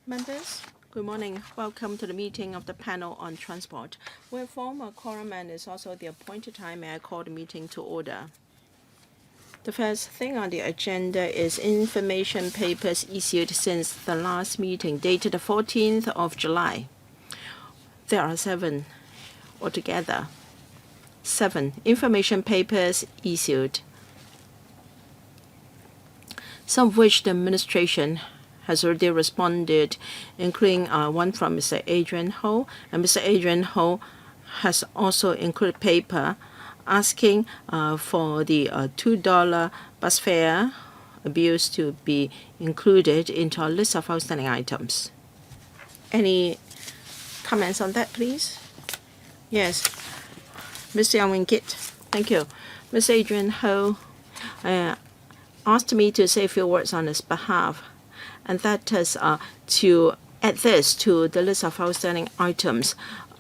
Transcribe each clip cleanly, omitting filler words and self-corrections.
Members, good morning. Welcome to the meeting of the panel on transport. We inform a quorum and is also the appointed time. May I call the meeting to order? The first thing on the agenda is information papers issued since the last meeting, dated the 14th of July. There are 7 altogether. 7 information papers issued, some of which the administration has already responded, including one from Mr. Adrian Ho. And Mr. Adrian Ho has also included paper asking for the $2 bus fare bills to be included into our list of outstanding items. Any comments on that, please? Yes. Mr. Yuen. Thank you. Mr. Adrian Ho asked me to say a few words on his behalf, and that is to add this to the list of outstanding items.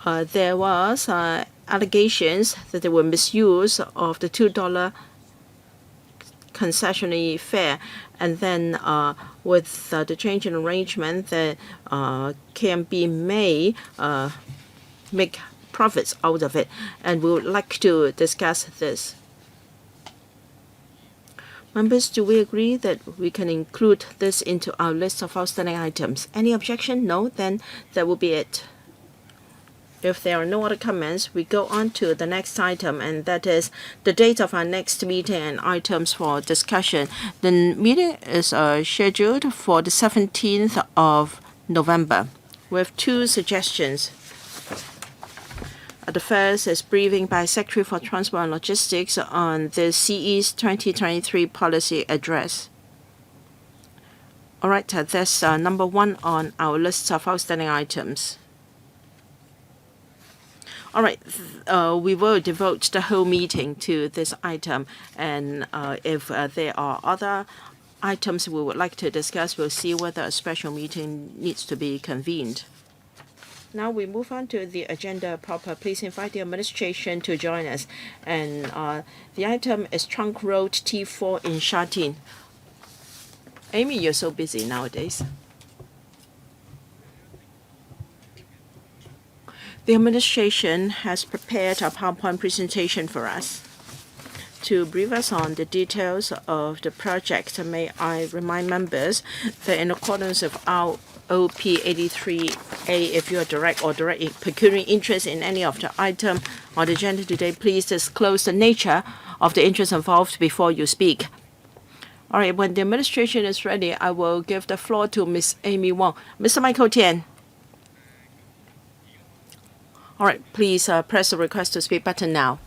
There was allegations that there were misuse of the $2 concessionary fare, and then with the change in arrangement, the KMB may make profits out of it, and we would like to discuss this. Members, do we agree that we can include this into our list of outstanding items? Any objection? No? Then that will be it. If there are no other comments, we go on to the next item, and that is the date of our next meeting and items for discussion. The meeting is scheduled for the 17th of November. We have 2 suggestions. The first is briefing by Secretary for Transport and Logistics on the CE's 2023 policy address. All right, that's number 1 on our list of outstanding items. All right, we will devote the whole meeting to this item, and if there are other items we would like to discuss, we'll see whether a special meeting needs to be convened. Now we move on to the agenda proper. Please invite the administration to join us. And the item is Trunk Road T4 in Sha Tin. Amy, you're so busy nowadays. The administration has prepared a PowerPoint presentation for us. To brief us on the details of the project, may I remind members that in accordance with our OP 83A, if you are direct or direct pecuniary interest in any of the item on the agenda today, please disclose the nature of the interest involved before you speak. All right, when the administration is ready, I will give the floor to Ms. Amy Wong. Mr. Michael Tian. All right, please press the request to speak button now.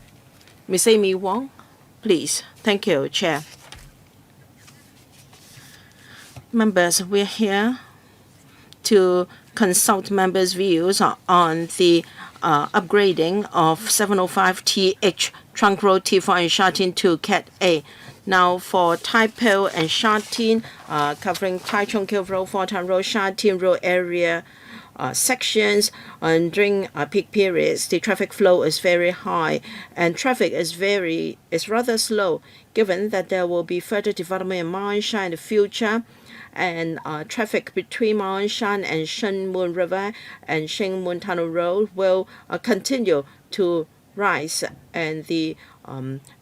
Ms. Amy Wong, please. Thank you, Chair. Members, we're here to consult members' views on the upgrading of 705 TH Trunk Road T4 in Sha Tin to Cat A. Now for Tai Po and Sha Tin, covering Tai Chung Kil Road, Fort Town Road, Sha Tin Road area sections, and during peak periods, the traffic flow is very high, and traffic is rather slow, given that there will be further development in Ma On Shan in the future. And traffic between Ma On Shan and Shen Mun River and Shen Mun Tunnel Road will continue to rise, and the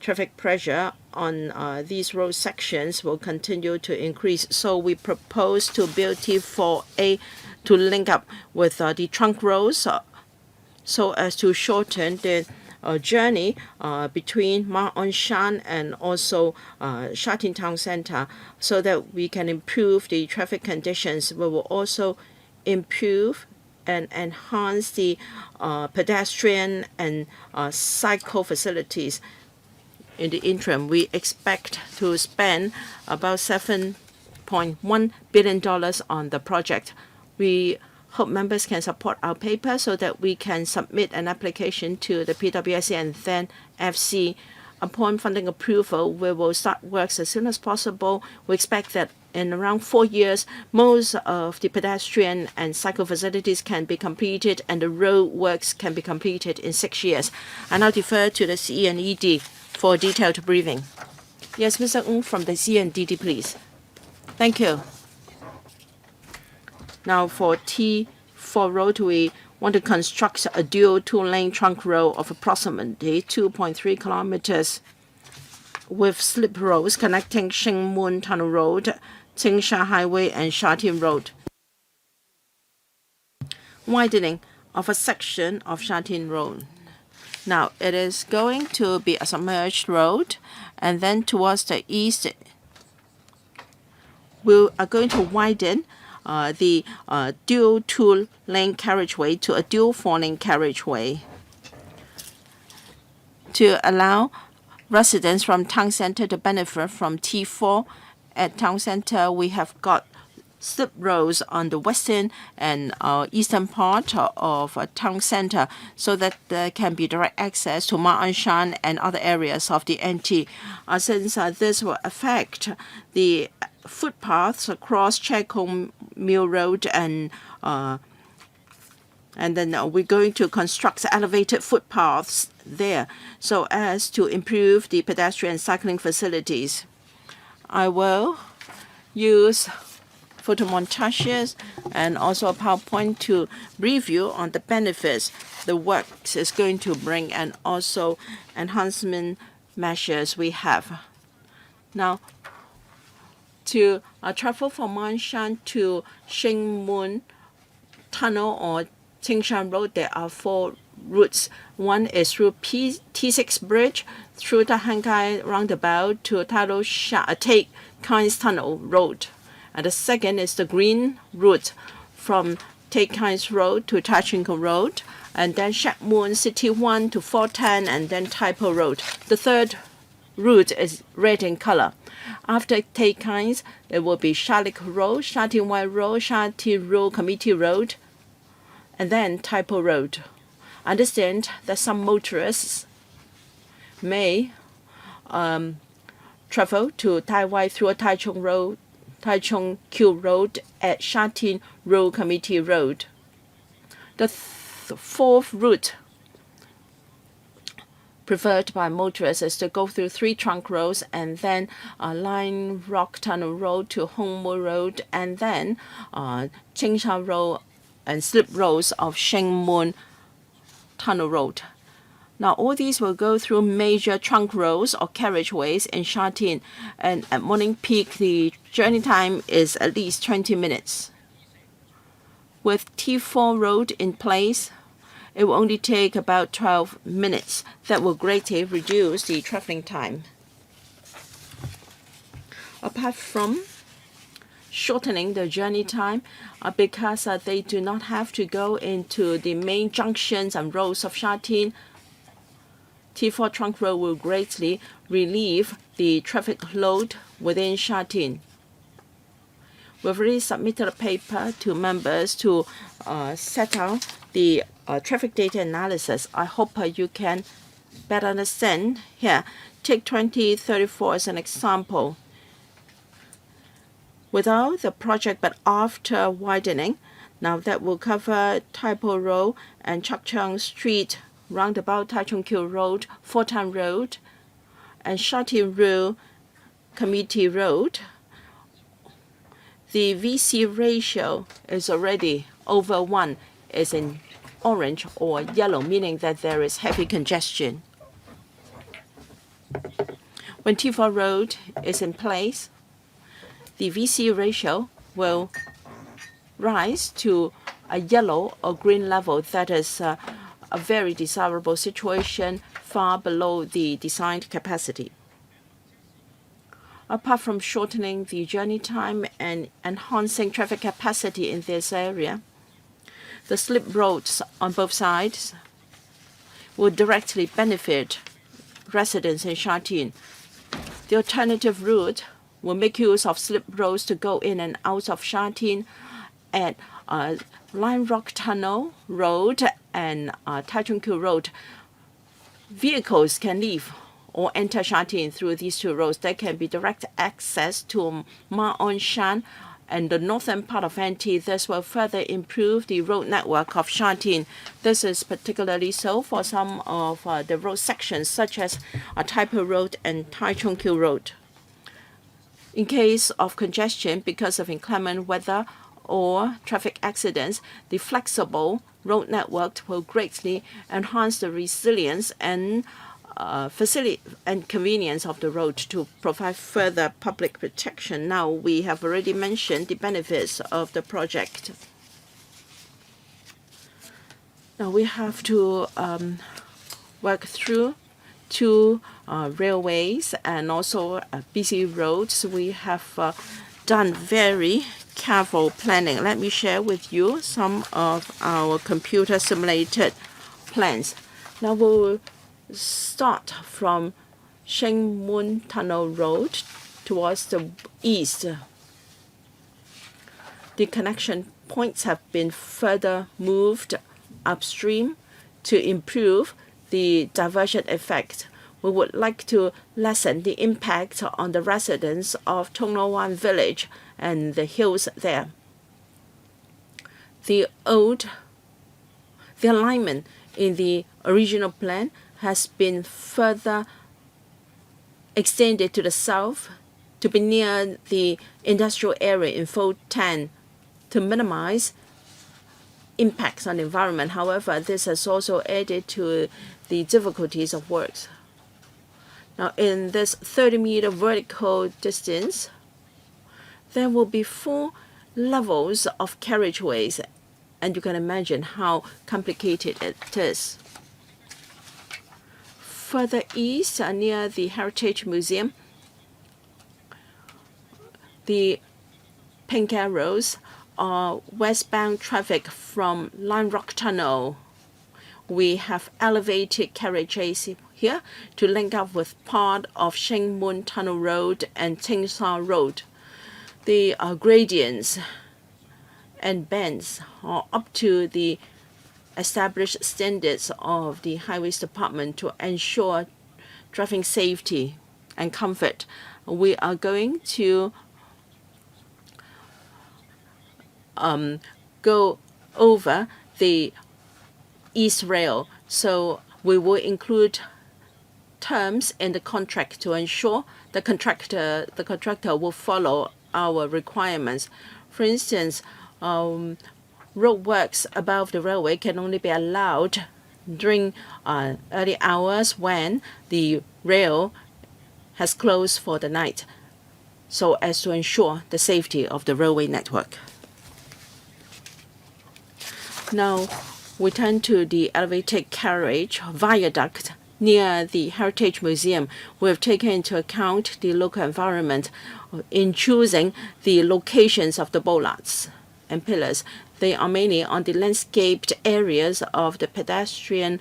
traffic pressure on these road sections will continue to increase. So we propose to build T4A to link up with the trunk roads so as to shorten the journey between Ma On Shan and also Sha Tin Town Center, so that we can improve the traffic conditions. We will also improve and enhance the pedestrian and cycle facilities. In the interim, we expect to spend about $7.1 billion on the project. We hope members can support our paper so that we can submit an application to the PWSC and then FC. Upon funding approval, we will start works as soon as possible. We expect that in around 4 years, most of the pedestrian and cycle facilities can be completed, and the road works can be completed in 6 years. I now defer to the CE and ED for a detailed briefing. Yes, Mr. Ng from the CE and DD, please. Thank you. Now for T4 road, we want to construct a dual two-lane trunk road of approximately 2.3 kilometers with slip roads connecting Shingmun Tunnel Road, Qingsha Highway, and Shatin Road. Widening of a section of Shatin Road. Now it is going to be a submerged road, and then towards the east, we are going to widen the dual two-lane carriageway to a dual four-lane carriageway to allow residents from town center to benefit from T4. At town center, we have got slip roads on the western and eastern part of town center, so that there can be direct access to Ma On Shan and other areas of the NT. Since this will affect the footpaths across Chek Kong Mill Road, and then we're going to construct elevated footpaths there so as to improve the pedestrian and cycling facilities. I will use photomontages and also a PowerPoint to review on the benefits the works is going to bring and also enhancement measures we have. Now, to travel from Manshan to Shingmun Tunnel or Qingshan Road, there are 4 routes. One is through T6 Bridge, through the Hankai Roundabout to Tai Kines Tunnel Road. And the second is the green route from Tai Kines Road to Tachinko Road, and then Shakmun City 1 to 410, and then Taipo Road. The third route is red in color. After Tai Kines, it will be Shalik Road, Shatin White Road, Shatin Road Committee Road, and then Taipo Road. Understand that some motorists may travel to Taiwan through a Taichung Q Road at Shatin Road Committee Road. The fourth route preferred by motorists is to go through 3 trunk roads and then Line Rock Tunnel Road to Hongmo Road, and then Qingsha Road and slip roads of Shingmun Tunnel Road. Now, all these will go through major trunk roads or carriageways in Shatin, and at morning peak, the journey time is at least 20 minutes. With T4 road in place, it will only take about 12 minutes. That will greatly reduce the traveling time. Apart from shortening the journey time, because they do not have to go into the main junctions and roads of Shatin, T4 trunk road will greatly relieve the traffic load within Shatin. We've already submitted a paper to members to set out the traffic data analysis. I hope you can better understand here. Take 2034 as an example. Without the project, but after widening, now that will cover Taipo Road and Chakchang Street, roundabout Taichung Q Road, Fortan Road, and Shatin Road Committee Road. The VC ratio is already over 1, is in orange or yellow, meaning that there is heavy congestion. When T4 road is in place, the VC ratio will rise to a yellow or green level. That is a very desirable situation, far below the designed capacity. Apart from shortening the journey time and enhancing traffic capacity in this area, the slip roads on both sides will directly benefit residents in Shatin. The alternative route will make use of slip roads to go in and out of Shatin at Line Rock Tunnel Road and Taichung Q Road. Vehicles can leave or enter Shatin through these 2 roads. There can be direct access to Ma On Shan and the northern part of NT. This will further improve the road network of Shatin. This is particularly so for some of the road sections, such as Taipo Road and Taichung Q Road. In case of congestion because of inclement weather or traffic accidents, the flexible road network will greatly enhance the resilience and facility and convenience of the road to provide further public protection. Now, we have already mentioned the benefits of the project. Now, we have to work through two railways and also busy roads. We have done very careful planning. Let me share with you some of our computer simulated plans. Now we'll start from Yuen Tunnel Road towards the east. The connection points have been further moved upstream to improve the diversion effect. We would like to lessen the impact on the residents of Tonglowan village and the hills there. The alignment in the original plan has been further extended to the south to be near the industrial area in Fold 10 to minimize impacts on the environment. However, this has also added to the difficulties of works. Now, in this 30-meter vertical distance, there will be 4 levels of carriageways, and you can imagine how complicated it is. Further east, near the Heritage Museum, the pink arrows are westbound traffic from Lime Rock Tunnel. We have elevated carriageways here to link up with part of Yuen Tunnel Road and Ting Sha Road. The gradients and bends are up to the established standards of the Highways Department to ensure driving safety and comfort. We are going to go over the East Rail, so we will include terms in the contract to ensure the contractor will follow our requirements. For instance, roadworks above the railway can only be allowed during early hours when the rail has closed for the night, so as to ensure the safety of the railway network. Now, we turn to the elevated carriage viaduct near the Heritage Museum. We have taken into account the local environment in choosing the locations of the bollards and pillars. They are mainly on the landscaped areas of the pedestrian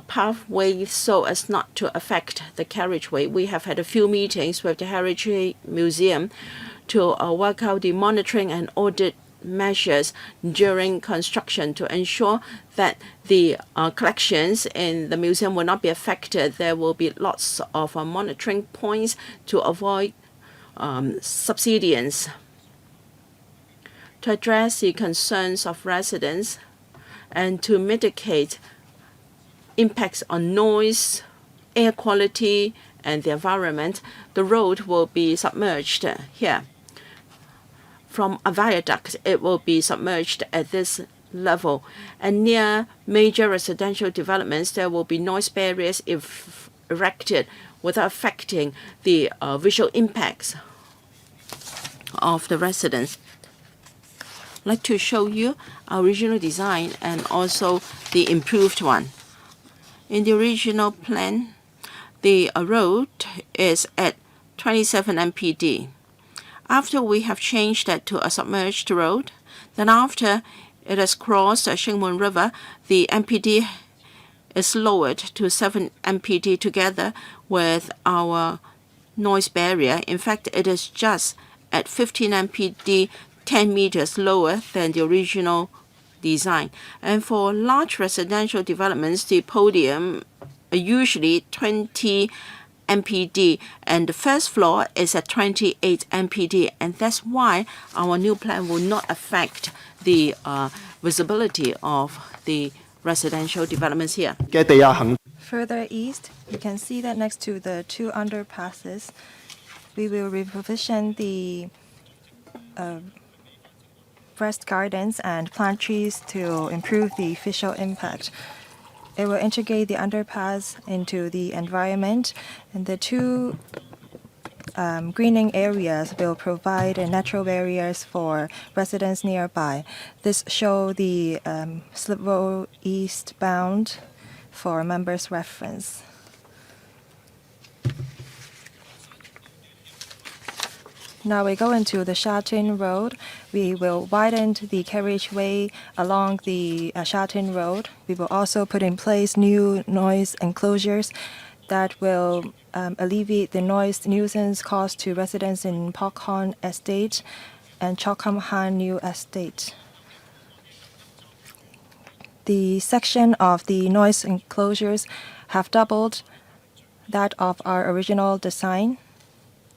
pathway so as not to affect the carriageway. We have had a few meetings with the Heritage Museum to work out the monitoring and audit measures during construction to ensure that the collections in the museum will not be affected. There will be lots of monitoring points to avoid subsidence. To address the concerns of residents and to mitigate impacts on noise, air quality, and the environment, the road will be submerged here. From a viaduct, it will be submerged at this level. And near major residential developments, there will be noise barriers erected without affecting the visual impacts of the residents. I'd like to show you our original design and also the improved one. In the original plan, the road is at 27 mpd. After we have changed that to a submerged road, then after it has crossed the Yuen River, the MPD is lowered to 7 mpd together with our noise barrier. In fact, it is just at 15 mpd, 10 meters lower than the original design. And for large residential developments, the podium are usually 20 mpd, and the first floor is at 28 mpd, and that's why our new plan will not affect the visibility of the residential developments here. Further east, you can see that next to the 2 underpasses, we will reposition the rest gardens and plant trees to improve the visual impact. It will integrate the underpass into the environment, and the two greening areas will provide natural barriers for residents nearby. This show the slip road eastbound for members' reference. Now we go into the Sha Tin Road. We will widen the carriageway along the Sha Tin Road. We will also put in place new noise enclosures that will alleviate the noise nuisance caused to residents in Pok Hon Estate and Chok Kham Han New Estate. The section of the noise enclosures have doubled that of our original design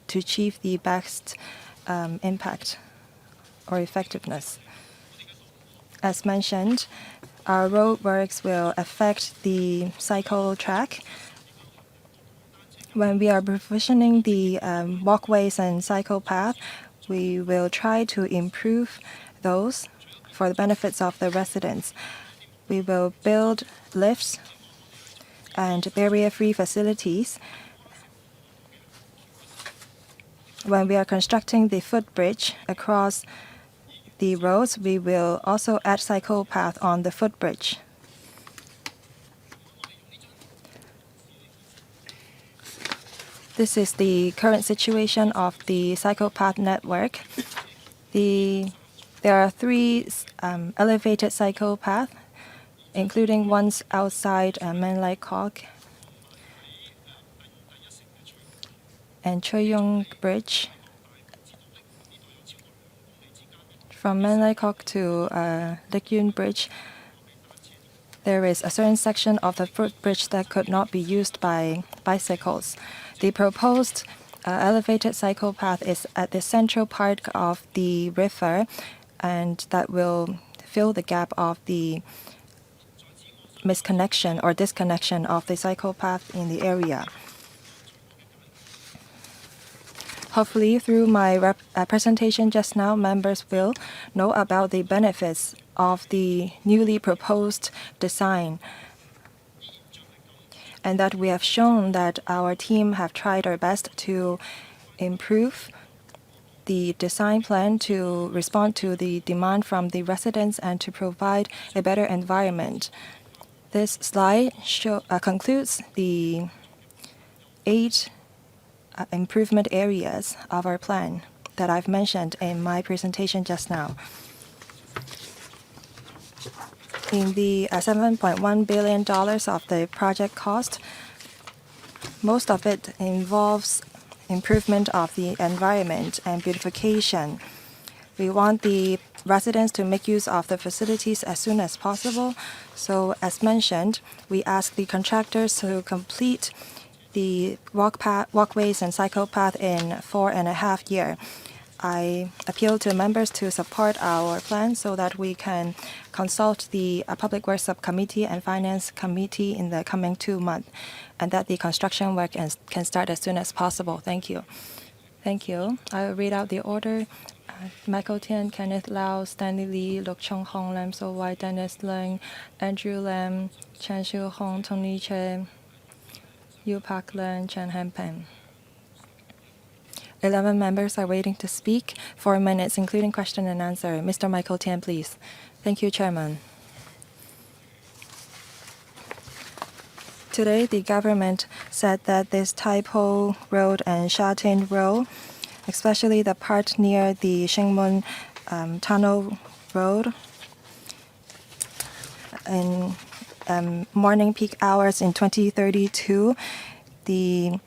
to achieve the best impact or effectiveness. As mentioned, our roadworks will affect the cycle track. When we are provisioning the walkways and cycle path, we will try to improve those for the benefits of the residents. We will build lifts and barrier-free facilities. When we are constructing the footbridge across the roads, we will also add cycle path on the footbridge. This is the current situation of the cycle path network. There are 3 elevated cycle paths, including ones outside Manlai Kok and Choi Yung Bridge. From Manlai Kok to Lik Yuen Bridge, there is a certain section of the footbridge that could not be used by bicycles. The proposed elevated cycle path is at the central part of the river, and that will fill the gap of the misconnection or disconnection of the cycle path in the area. Hopefully, through my presentation just now, members will know about the benefits of the newly proposed design, and that we have shown that our team have tried our best to improve the design plan to respond to the demand from the residents and to provide a better environment. This slide concludes the 8 improvement areas of our plan that I've mentioned in my presentation just now. In the $7.1 billion of the project cost, most of it involves improvement of the environment and beautification. We want the residents to make use of the facilities as soon as possible. So as mentioned, we ask the contractors to complete the walkways and cycle path in 4.5 years. I appeal to members to support our plan so that we can consult the Public Works Subcommittee and Finance Committee in the coming 2 months, and that the construction work can start as soon as possible. Thank you. Thank you. I will read out the order. Michael Tian, Kenneth Lau, Stanley Lee, Luk Chung Hong, Lam So Wai, Dennis Leung, Andrew Lam, Chan Shu Hong, Tony Che, Yu Pak Len, Chen Han Pen. 11 members are waiting to speak. 4 minutes, including question and answer. Mr. Michael Tian, please. Thank you, Chairman. Today, the government said that this Tai Po Road and Sha Tin Road, especially the part near the Shingmun Tunnel Road, in morning peak hours in 2032, the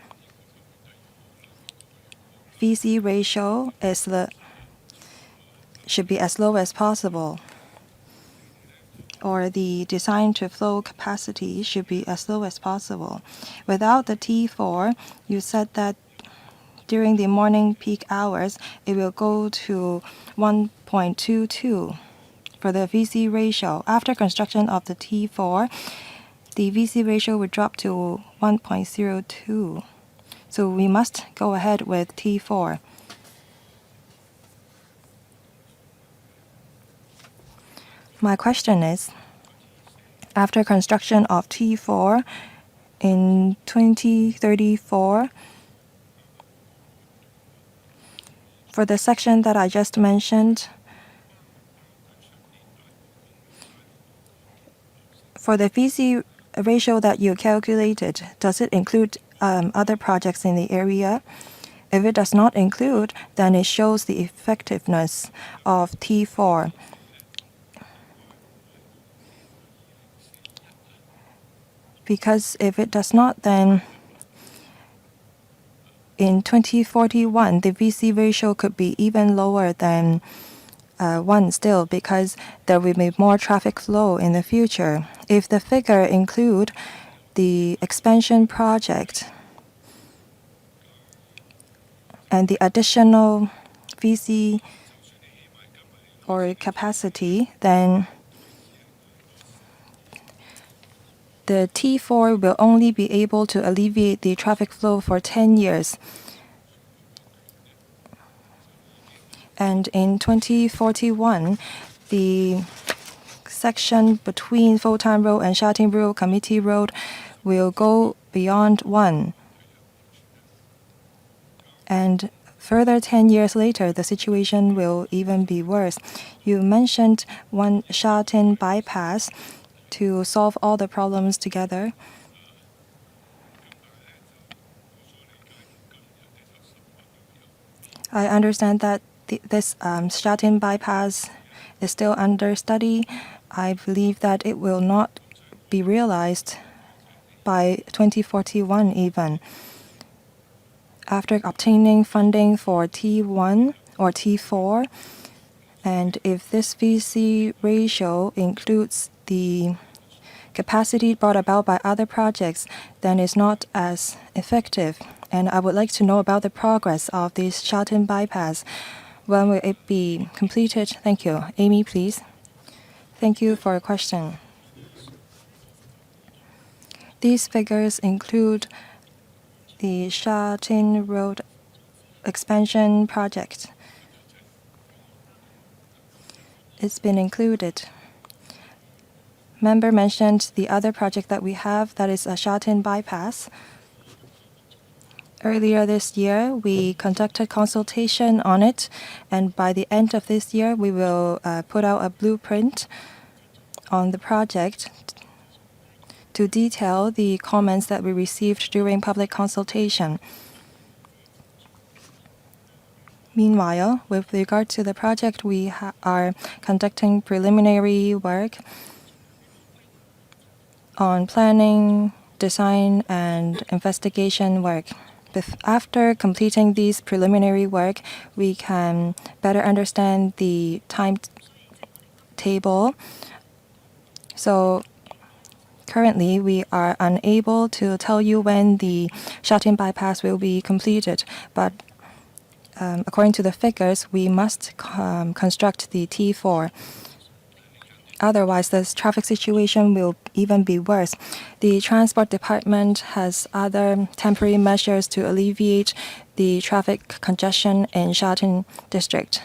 VC ratio should be as low as possible, or the design to flow capacity should be as low as possible. Without the T4, you said that during the morning peak hours, it will go to 1.22 for the VC ratio. After construction of the T4, the VC ratio would drop to 1.02. So we must go ahead with T4. My question is, after construction of T4 in 2034, for the section that I just mentioned, for the VC ratio that you calculated, does it include other projects in the area? If it does not include, then it shows the effectiveness of T4. Because if it does not, then in 2041, the VC ratio could be even lower than 1 still, because there will be more traffic flow in the future. If the figure include the expansion project and the additional VC or capacity, then the T4 will only be able to alleviate the traffic flow for 10 years. And in 2041, the section between Full-Time Road and Sha Tin Road Committee Road will go beyond 1. And further 10 years later, the situation will even be worse. You mentioned one Sha Tin bypass to solve all the problems together. I understand that this Sha Tin bypass is still under study. I believe that it will not be realized by 2041 even. After obtaining funding for T1 or T4, and if this VC ratio includes the capacity brought about by other projects, then it's not as effective. And I would like to know about the progress of this Sha Tin bypass. When will it be completed? Thank you. Amy, please. Thank you for your question. These figures include the Sha Tin Road expansion project. It's been included. Member mentioned the other project that we have, that is a Sha Tin bypass. Earlier this year, we conducted consultation on it, and by the end of this year, we will put out a blueprint on the project to detail the comments that we received during public consultation. Meanwhile, with regard to the project, we are conducting preliminary work on planning, design, and investigation work. After completing these preliminary work, we can better understand the timetable. So currently, we are unable to tell you when the Sha Tin bypass will be completed, but according to the figures, we must construct the T4. Otherwise, the traffic situation will even be worse. The Transport Department has other temporary measures to alleviate the traffic congestion in Sha Tin District.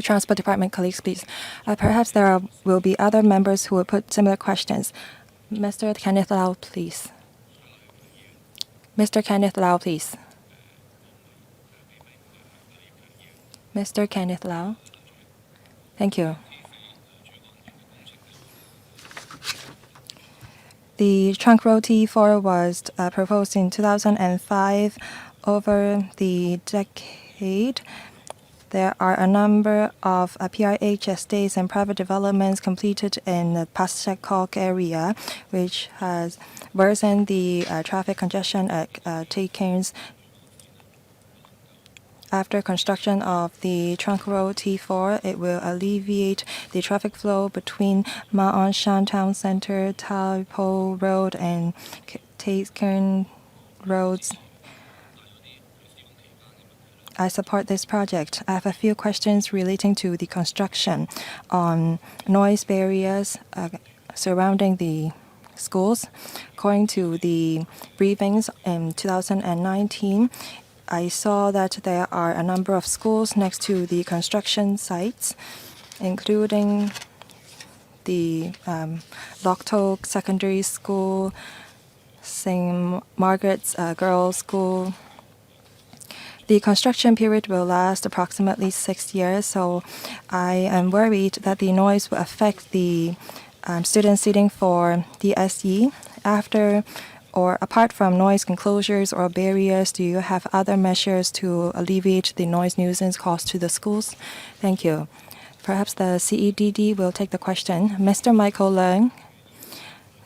Transport Department colleagues, please. Perhaps there will be other members who will put similar questions. Mr. Kenneth Lau, please. Mr. Kenneth Lau, please. Mr. Kenneth Lau. Thank you. The Trunk Road T4 was proposed in 2005. Over the decade, there are a number of PRH estates and private developments completed in the Passequok area, which has worsened the traffic congestion at Tai Lam. After construction of the Trunk Road T4, it will alleviate the traffic flow between Ma On Shan Town Center, Tai Po Road, and Tai Kern roads. I support this project. I have a few questions relating to the construction on noise barriers surrounding the schools. According to the briefings in 2019, I saw that there are a number of schools next to the construction sites. including the Lokto Secondary School, St. Margaret's Girls' School. The construction period will last approximately 6 years, so I am worried that the noise will affect the student seating for the SE. After or apart from noise enclosures or barriers, do you have other measures to alleviate the noise nuisance caused to the schools? Thank you. Perhaps the CEDD will take the question. Mr. Michael Leung,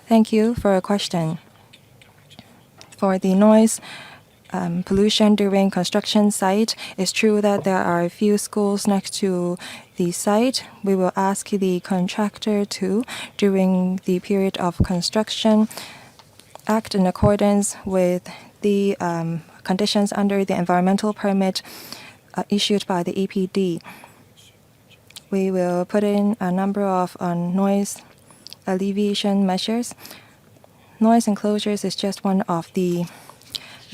thank you for a question. For the noise pollution during construction site, it's true that there are a few schools next to the site. We will ask the contractor to, during the period of construction, act in accordance with the conditions under the environmental permit issued by the EPD. We will put in a number of noise alleviation measures. Noise enclosures is just one of the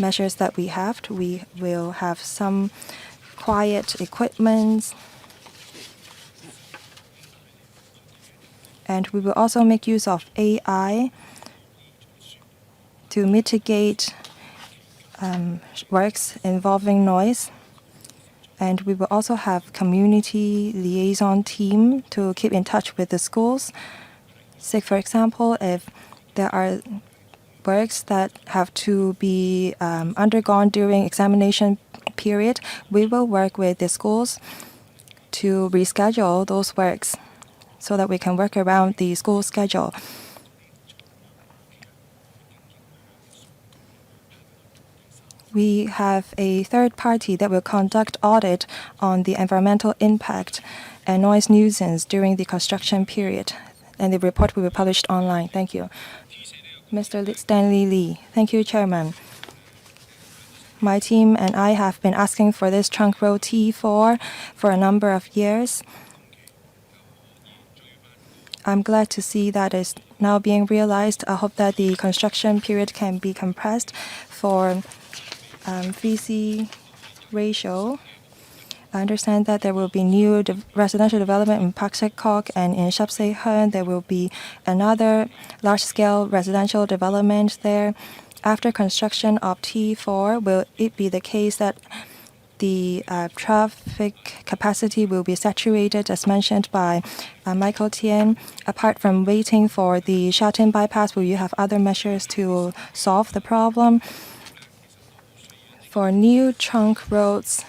measures that we have. We will have some quiet equipment, and we will also make use of AI to mitigate works involving noise. And we will also have community liaison team to keep in touch with the schools. Say, for example, if there are works that have to be undergone during examination period, we will work with the schools to reschedule those works so that we can work around the school schedule. We have a third party that will conduct audit on the environmental impact and noise nuisance during the construction period, and the report will be published online. Thank you. Mr. Stanley Lee. Thank you, Chairman. My team and I have been asking for this trunk road T4 for a number of years. I'm glad to see that it's now being realized. I hope that the construction period can be compressed for VC ratio. I understand that there will be new residential development in Pak Sek Kok, and in Shap Se Hun there will be another large-scale residential development there. After construction of T4, will it be the case that the traffic capacity will be saturated, as mentioned by Michael Tian? Apart from waiting for the Sha Tin bypass, will you have other measures to solve the problem? For new trunk roads,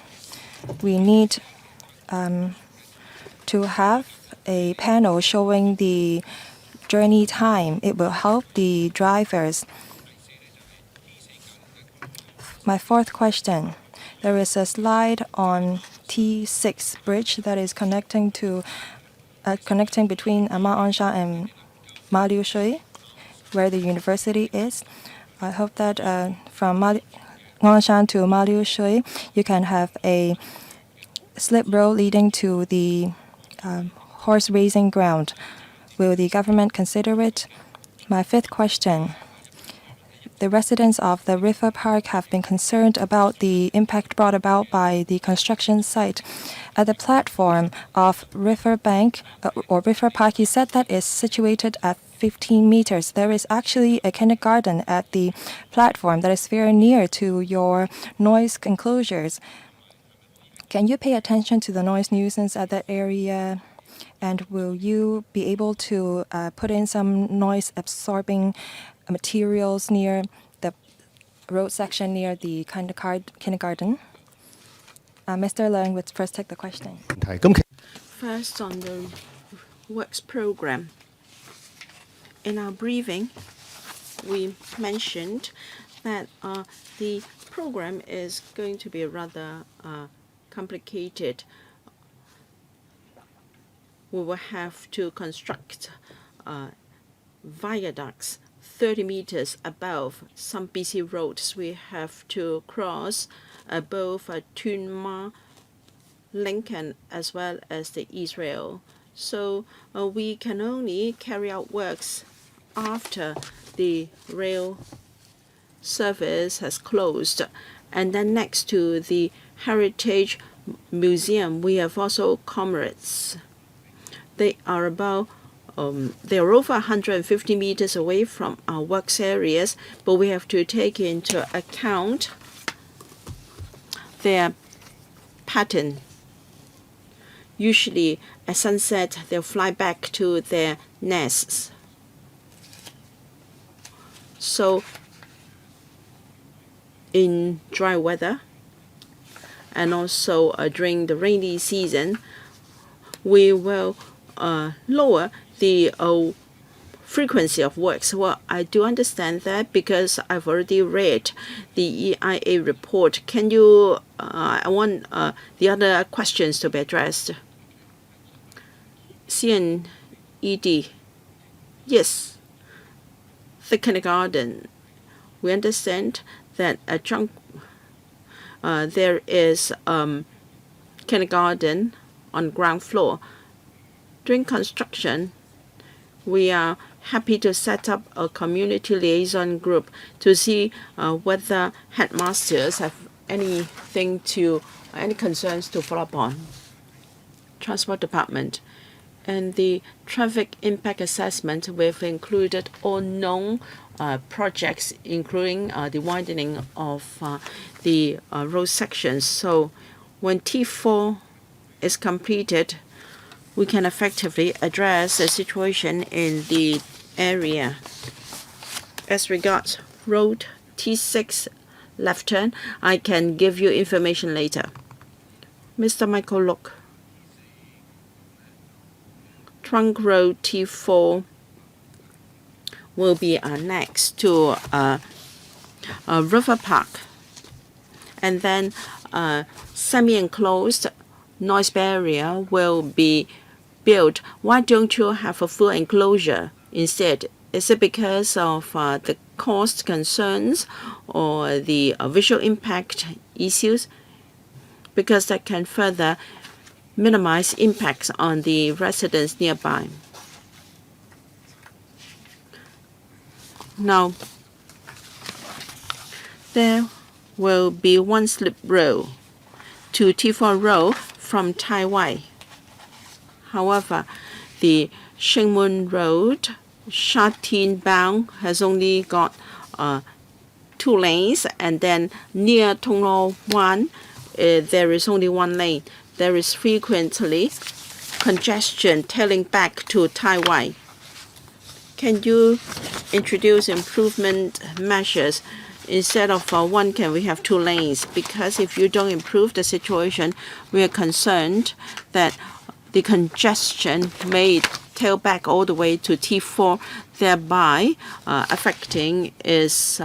we need to have a panel showing the journey time. It will help the drivers. My fourth question. There is a slide on T6 bridge that is connecting between Ma On Sha and Ma Liu Shui, where the university is. I hope that from Nganshan to Ma Liu Shui, you can have a slip road leading to the horse racing ground. Will the government consider it? My fifth question. The residents of the River Park have been concerned about the impact brought about by the construction site. At the platform of River Bank or River Park, you said that is situated at 15 meters. There is actually a kindergarten at the platform that is very near to your noise enclosures. Can you pay attention to the noise nuisance at that area? And will you be able to put in some noise absorbing materials near the road section near the kindergarten? Mr. Leung would first take the question. First, on the works program. In our briefing, we mentioned that the program is going to be rather complicated. We will have to construct viaducts 30 meters above some busy roads. We have to cross both Tuen Ma Lincoln as well as the Israel. So we can only carry out works after the rail service has closed. And then next to the Heritage Museum, we have also comrades. They are they are over 150 meters away from our works areas, but we have to take into account their pattern. Usually at sunset, they'll fly back to their nests. So in dry weather and also during the rainy season, we will lower the frequency of works. Well, I do understand that because I've already read the EIA report. Can you, I want the other questions to be addressed. CNED, yes, the kindergarten. We understand that there is kindergarten on ground floor. During construction, we are happy to set up a community liaison group to see whether headmasters have any concerns to follow up on. Transport Department. And the traffic impact assessment, we've included all known projects, including the widening of the road sections. So when T4 is completed, we can effectively address the situation in the area. As regards road T6 left turn, I can give you information later. Mr. Michael Look. Trunk Road T4 will be next to River Park. And then semi-enclosed noise barrier will be built. Why don't you have a full enclosure instead? Is it because of the cost concerns or the visual impact issues? Because that can further minimize impacts on the residents nearby. Now, there will be one slip road to T4 Road from Tai Wai. However, the Shingmun Road, Sha Tin bound, has only got 2 lanes, and then near Tung Lo Wan, there is only 1 lane. There is frequently congestion tailing back to Tai Wai. Can you introduce improvement measures? Instead of 1, can we have 2 lanes? Because if you don't improve the situation, we are concerned that the congestion may tail back all the way to T4, thereby affecting its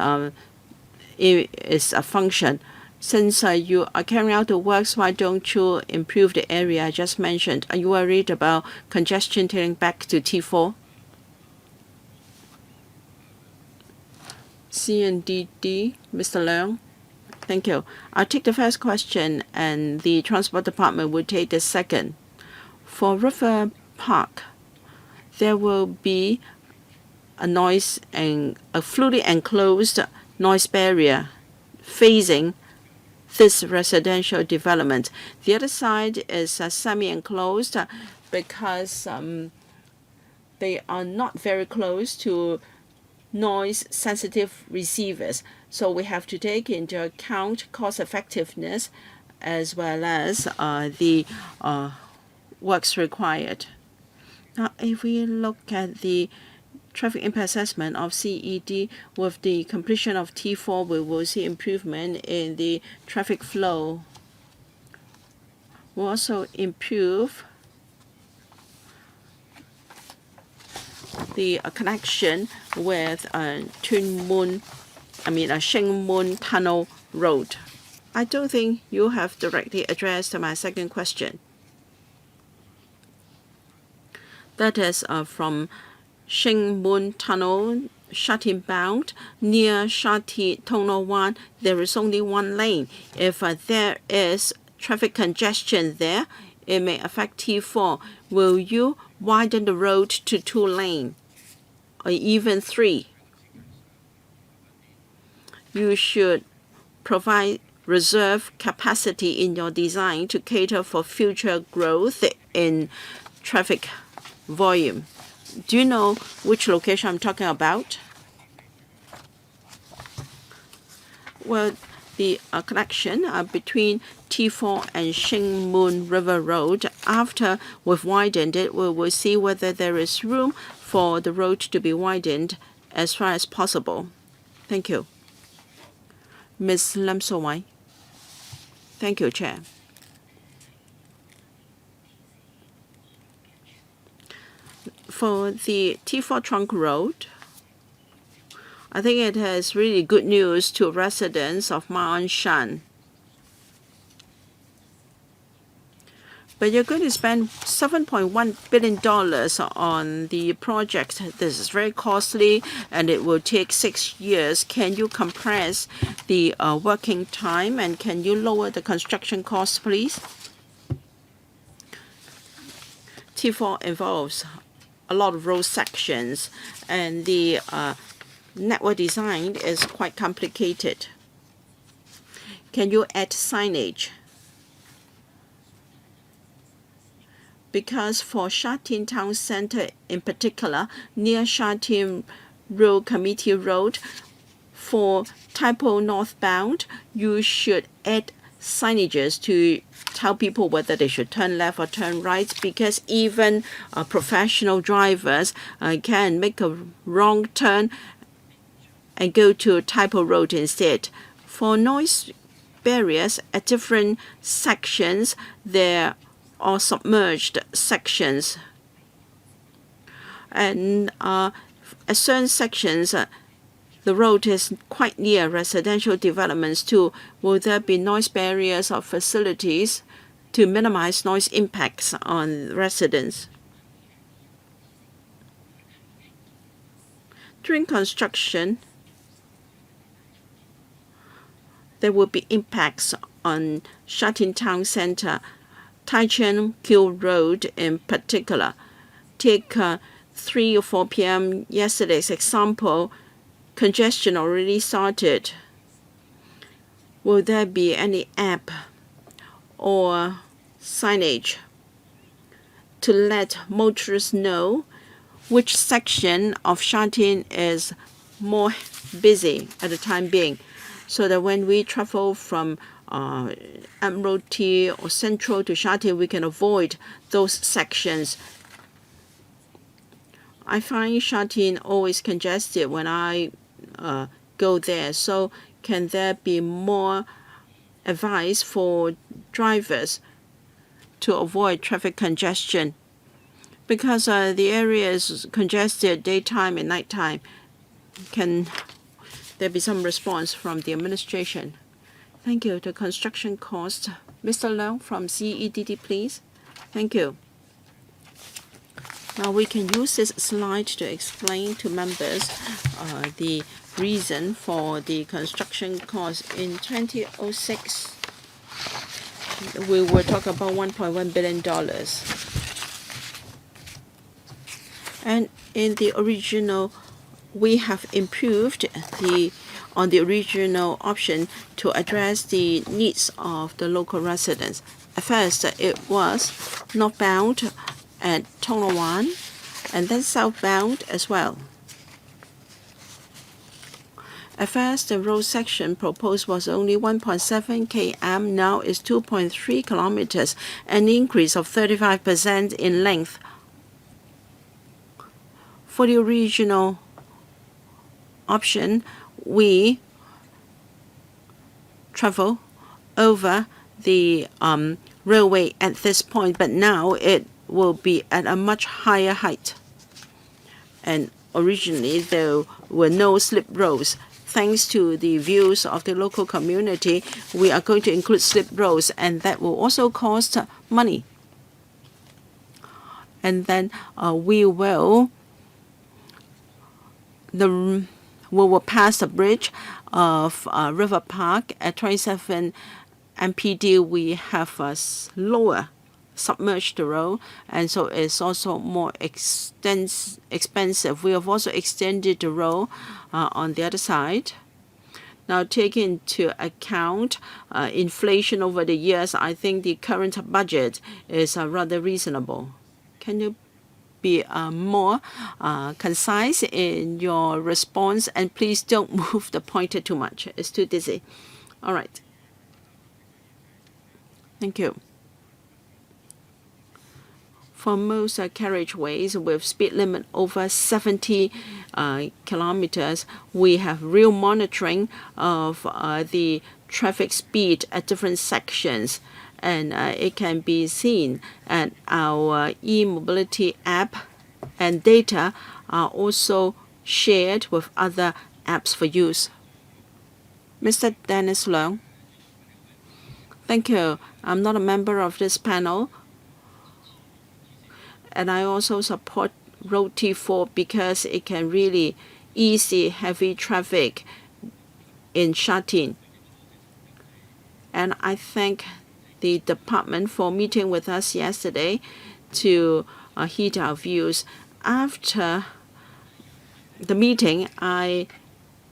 function. Since you are carrying out the works, why don't you improve the area I just mentioned? Are you worried about congestion tailing back to T4? CNDD, Mr. Leung. Thank you. I'll take the first question, and the Transport Department will take the second. For River Park, there will be a fully enclosed noise barrier facing this residential development. The other side is semi-enclosed because they are not very close to noise-sensitive receivers. So we have to take into account cost effectiveness as well as the works required. Now, if we look at the traffic impact assessment of CED, with the completion of T4, we will see improvement in the traffic flow. We'll also improve the connection with Shingmun Tunnel Road. I don't think you have directly addressed my second question. That is from Shingmun Tunnel, Sha Tin bound, near Sha Tin Tung Lo Wan, there is only 1 lane. If there is traffic congestion there, it may affect T4. Will you widen the road to 2 lanes or even 3? You should provide reserve capacity in your design to cater for future growth in traffic volume. Do you know which location I'm talking about? Well, the connection between T4 and Shingmun River Road, after we've widened it, we will see whether there is room for the road to be widened as far as possible. Thank you. Ms. Lam So-wai. Thank you, Chair. For the T4 Trunk Road, I think it has really good news to residents of Ma On Shan. But you're going to spend $7.1 billion on the project. This is very costly, and it will take 6 years. Can you compress the working time, and can you lower the construction costs, please? T4 involves a lot of road sections, and the network design is quite complicated. Can you add signage? Because for Sha Tin Town Center in particular, near Sha Tin Road Committee Road, for Tai Po northbound, you should add signages to tell people whether they should turn left or turn right, because even professional drivers can make a wrong turn and go to Tai Po Road instead. For noise barriers at different sections, there are submerged sections. And at certain sections, the road is quite near residential developments too. Will there be noise barriers or facilities to minimize noise impacts on residents? During construction, there will be impacts on Sha Tin Town Center, Tai Chen Kill Road in particular. Take 3 or 4 p.m. yesterday's example, congestion already started. Will there be any app or signage to let motorists know which section of Sha Tin is more busy at the time being, so that when we travel from Admiralty or Central to Sha Tin, we can avoid those sections. I find Sha Tin always congested when I go there. So can there be more advice for drivers to avoid traffic congestion? Because the area is congested daytime and nighttime. Can there be some response from the administration? Thank you. The construction cost. Mr. Leung from CEDD, please. Thank you. Now we can use this slide to explain to members the reason for the construction cost. In 2006, we will talk about $1.1 billion. And in the original, we have improved on the original option to address the needs of the local residents. At first, it was northbound at Tongluan, and then southbound as well. At first, the road section proposed was only 1.7 km, now is 2.3 kilometers, an increase of 35% in length. For the original option, we travel over the railway at this point, but now it will be at a much higher height. And originally, there were no slip roads. Thanks to the views of the local community, we are going to include slip roads, and that will also cost money. And then we will pass the bridge of River Park at 27 MPD. We have a lower submerged road, and so it's also more expensive. We have also extended the road on the other side. Now, taking into account inflation over the years, I think the current budget is rather reasonable. Can you be more concise in your response, and please don't move the pointer too much. It's too dizzy. All right. Thank you. For most carriageways with speed limit over 70 kilometers, we have real monitoring of the traffic speed at different sections, and it can be seen at our e-mobility app, and data are also shared with other apps for use. Mr. Dennis Leung. Thank you. I'm not a member of this panel, and I also support Road T4 because it can really ease the heavy traffic in Sha Tin. And I thank the department for meeting with us yesterday to heed our views. After the meeting, I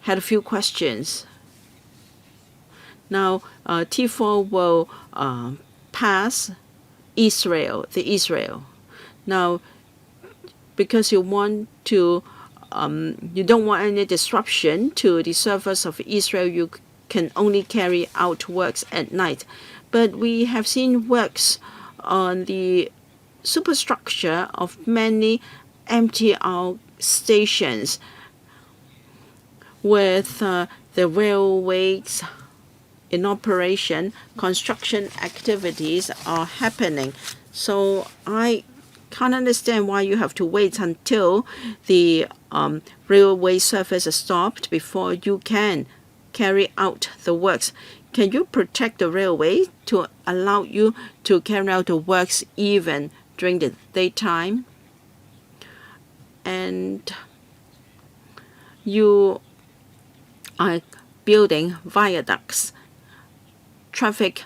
had a few questions. Now, T4 will pass Israel. Now, because you don't want any disruption to the service of Israel, you can only carry out works at night. But we have seen works on the superstructure of many MTR stations with the railways in operation. Construction activities are happening. So I can't understand why you have to wait until the railway service is stopped before you can carry out the works. Can you protect the railway to allow you to carry out the works even during the daytime? And you are building viaducts. Traffic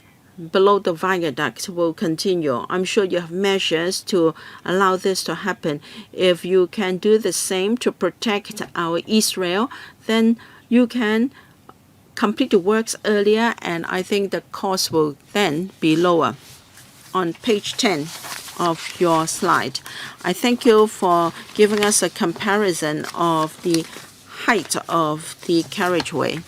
below the viaduct will continue. I'm sure you have measures to allow this to happen. If you can do the same to protect our Israel, then you can complete the works earlier, and I think the cost will then be lower. On page 10 of your slide, I thank you for giving us a comparison of the height of the carriageway.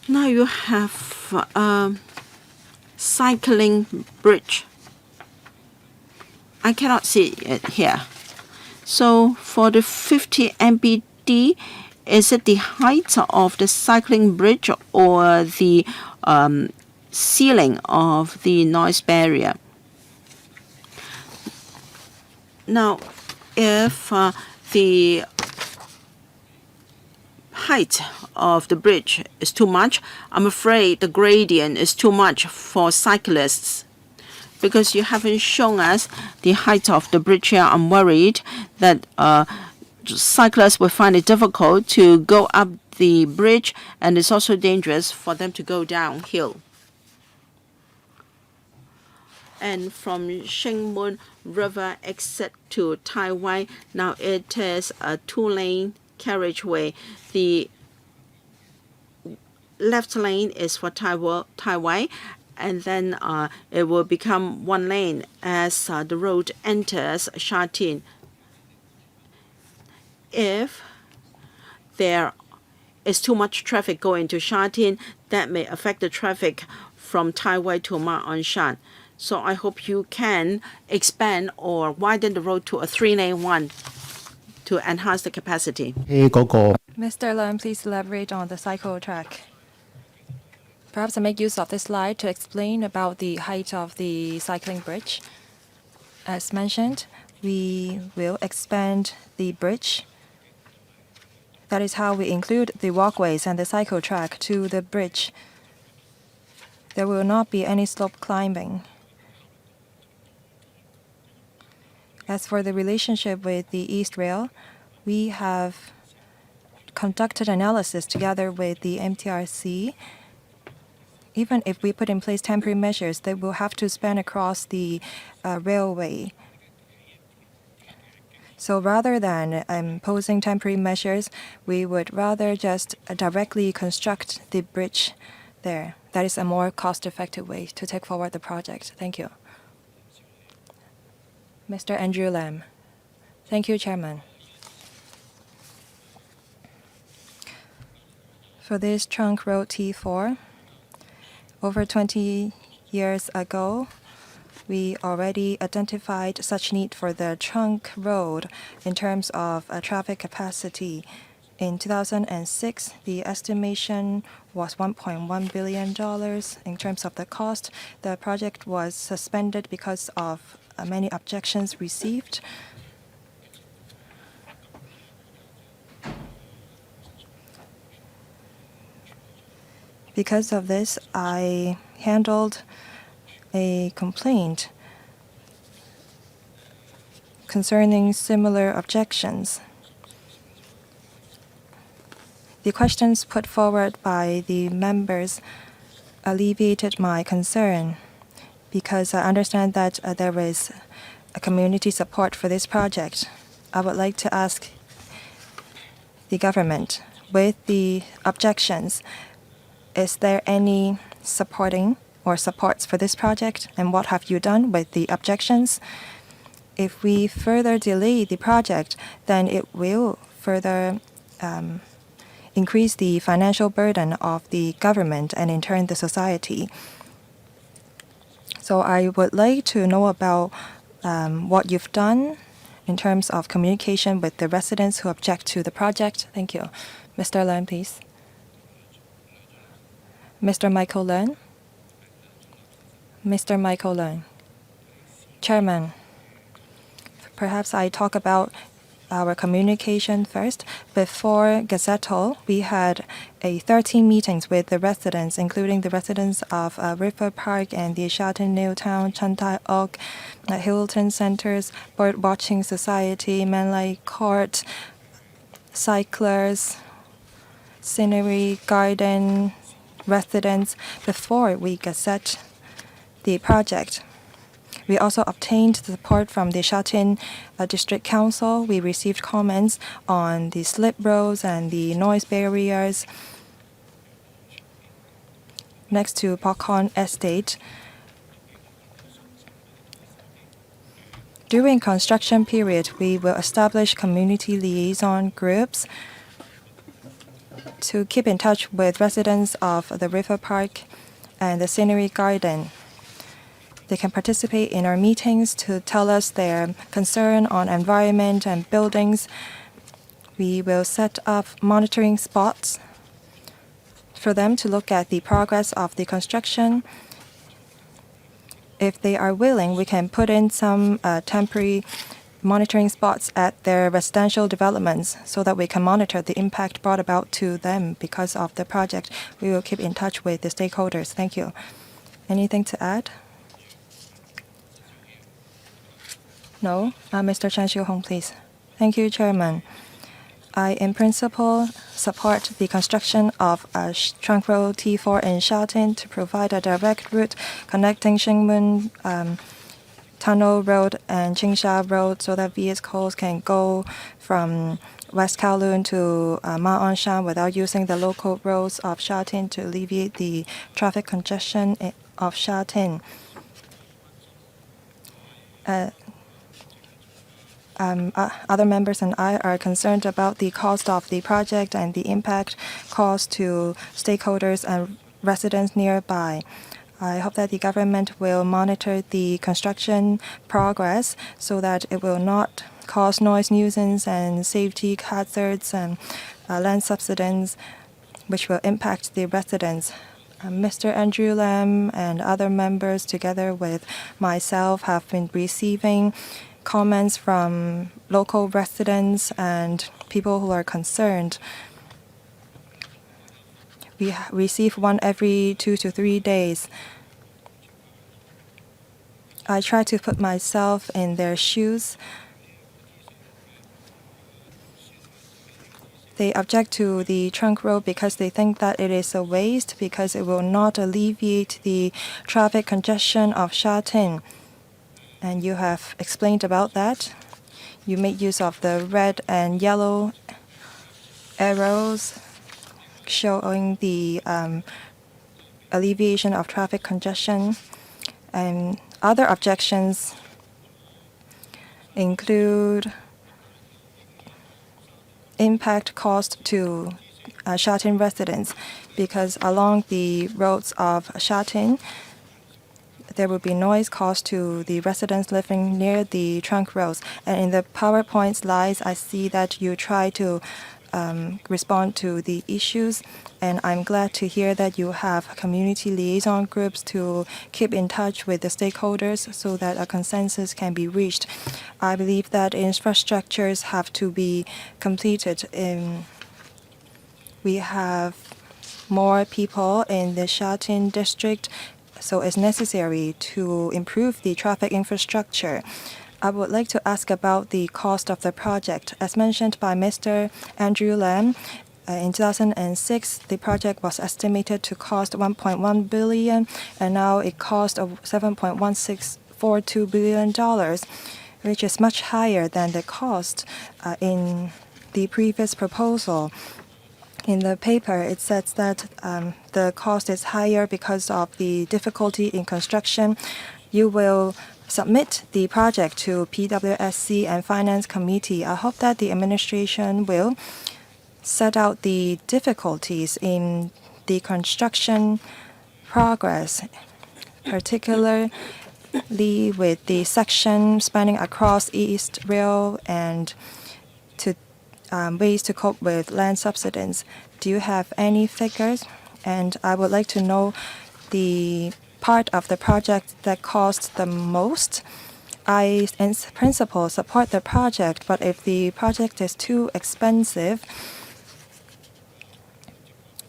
Now you have a cycling bridge. I cannot see it here. So for the 50 mbd, is it the height of the cycling bridge or the ceiling of the noise barrier? Now, if the height of the bridge is too much, I'm afraid the gradient is too much for cyclists. Because you haven't shown us the height of the bridge here, I'm worried that cyclists will find it difficult to go up the bridge, and it's also dangerous for them to go downhill. And from Shingmun River exit to Taiwan, now it is a 2-lane carriageway. The left lane is for Taiwan, and then it will become 1 lane as the road enters Sha Tin. If there is too much traffic going to Sha Tin, that may affect the traffic from Taiwan to Ma On Shan. So I hope you can expand or widen the road to a 3-lane one to enhance the capacity. Mr. Lam, please elaborate on the cycle track. Perhaps I make use of this slide to explain about the height of the cycling bridge. As mentioned, we will expand the bridge. That is how we include the walkways and the cycle track to the bridge. There will not be any slope climbing. As for the relationship with the East Rail, we have conducted analysis together with the MTRC. Even if we put in place temporary measures, they will have to span across the railway. So rather than imposing temporary measures, we would rather just directly construct the bridge there. That is a more cost-effective way to take forward the project. Thank you. Mr. Andrew Lam. Thank you, Chairman. For this trunk road T4, over 20 years ago, we already identified such need for the trunk road in terms of traffic capacity. In 2006, the estimation was $1.1 billion. In terms of the cost, the project was suspended because of many objections received. Because of this, I handled a complaint concerning similar objections. The questions put forward by the members alleviated my concern because I understand that there is a community support for this project. I would like to ask the government, with the objections, is there any supporting or supports for this project, and what have you done with the objections? If we further delay the project, then it will further increase the financial burden of the government and in turn the society. So I would like to know about what you've done in terms of communication with the residents who object to the project. Thank you. Mr. Lam, please. Mr. Michael Leung. Mr. Michael Leung. Chairman, perhaps I talk about our communication first. Before Gazetto, we had 13 meetings with the residents, including the residents of River Park and the Sha Tin New Town, Chan Tai Ok, Hilton Centers, Bird Watching Society, Manlai Court, cyclers, scenery garden residents before we gazette the project. We also obtained support from the Sha Tin District Council. We received comments on the slip roads and the noise barriers next to Pokon Estate. During construction period, we will establish community liaison groups to keep in touch with residents of the River Park and the Scenery Garden. They can participate in our meetings to tell us their concern on environment and buildings. We will set up monitoring spots for them to look at the progress of the construction. If they are willing, we can put in some temporary monitoring spots at their residential developments so that we can monitor the impact brought about to them because of the project. We will keep in touch with the stakeholders. Thank you. Anything to add? No? Mr. Chan Xiu-hong, please. Thank you, Chairman. I, in principle, support the construction of a trunk road T4 in Sha Tin to provide a direct route connecting Shingmun Tunnel Road and Qingsha Road so that vehicles can go from West Kowloon to Ma On Shan without using the local roads of Sha Tin to alleviate the traffic congestion of Sha Tin. Other members and I are concerned about the cost of the project and the impact caused to stakeholders and residents nearby. I hope that the government will monitor the construction progress so that it will not cause noise nuisance and safety hazards and land subsidence, which will impact the residents. Mr. Andrew Lam and other members, together with myself, have been receiving comments from local residents and people who are concerned. We receive one every 2 to 3 days. I try to put myself in their shoes. They object to the trunk road because they think that it is a waste because it will not alleviate the traffic congestion of Sha Tin. And you have explained about that. You made use of the red and yellow arrows showing the alleviation of traffic congestion. And other objections include impact cost to Sha Tin residents, because along the roads of Sha Tin, there will be noise caused to the residents living near the trunk roads. And in the PowerPoint slides, I see that you try to respond to the issues. And I'm glad to hear that you have community liaison groups to keep in touch with the stakeholders so that a consensus can be reached. I believe that infrastructures have to be completed. We have more people in the Sha Tin district, so it's necessary to improve the traffic infrastructure. I would like to ask about the cost of the project. As mentioned by Mr. Andrew Lam, in 2006, the project was estimated to cost 1.1 billion, and now it cost $7.1642 billion, which is much higher than the cost in the previous proposal. In the paper, it says that the cost is higher because of the difficulty in construction. You will submit the project to PWSC and Finance Committee. I hope that the administration will set out the difficulties in the construction progress, particularly with the section spanning across East Rail and to ways to cope with land subsidence. Do you have any figures? And I would like to know the part of the project that cost the most. I, in principle, support the project, but if the project is too expensive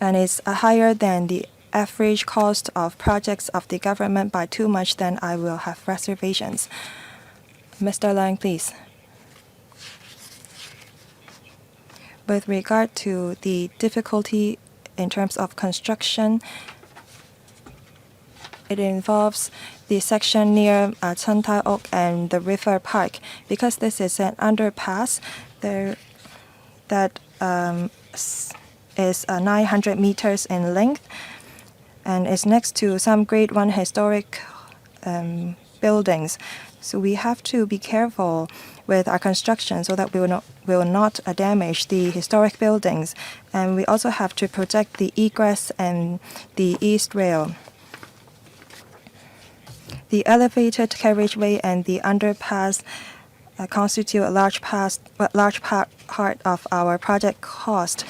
and is higher than the average cost of projects of the government by too much, then I will have reservations. Mr. Lang, please. With regard to the difficulty in terms of construction, it involves the section near Chun Tai Oak and the River Park. Because this is an underpass that is 900 meters in length and is next to some Grade 1 historic buildings. So we have to be careful with our construction so that we will not damage the historic buildings. And we also have to protect the egress and the east rail. The elevated carriageway and the underpass constitute a large part of our project cost.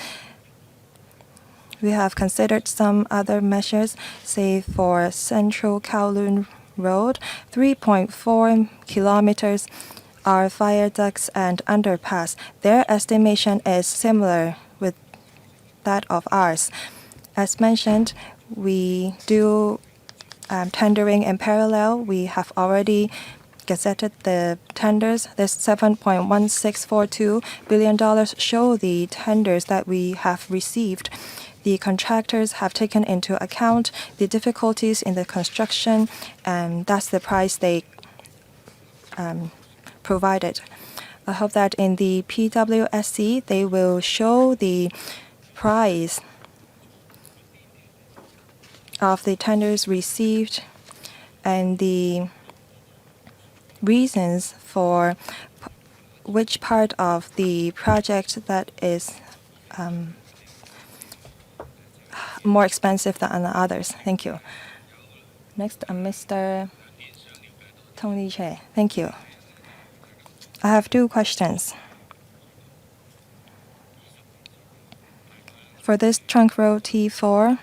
We have considered some other measures, say for Central Kowloon Road, 3.4 kilometers are viaducts and underpass. Their estimation is similar with that of ours. As mentioned, we do tendering in parallel. We have already gazetted the tenders. This $7.1642 billion show the tenders that we have received. The contractors have taken into account the difficulties in the construction, and that's the price they provided. I hope that in the PWSC they will show the price of the tenders received and the reasons for which part of the project that is more expensive than the others. Thank you. Next, Mr. Tony Che. Thank you. I have two questions. For this trunk road T4,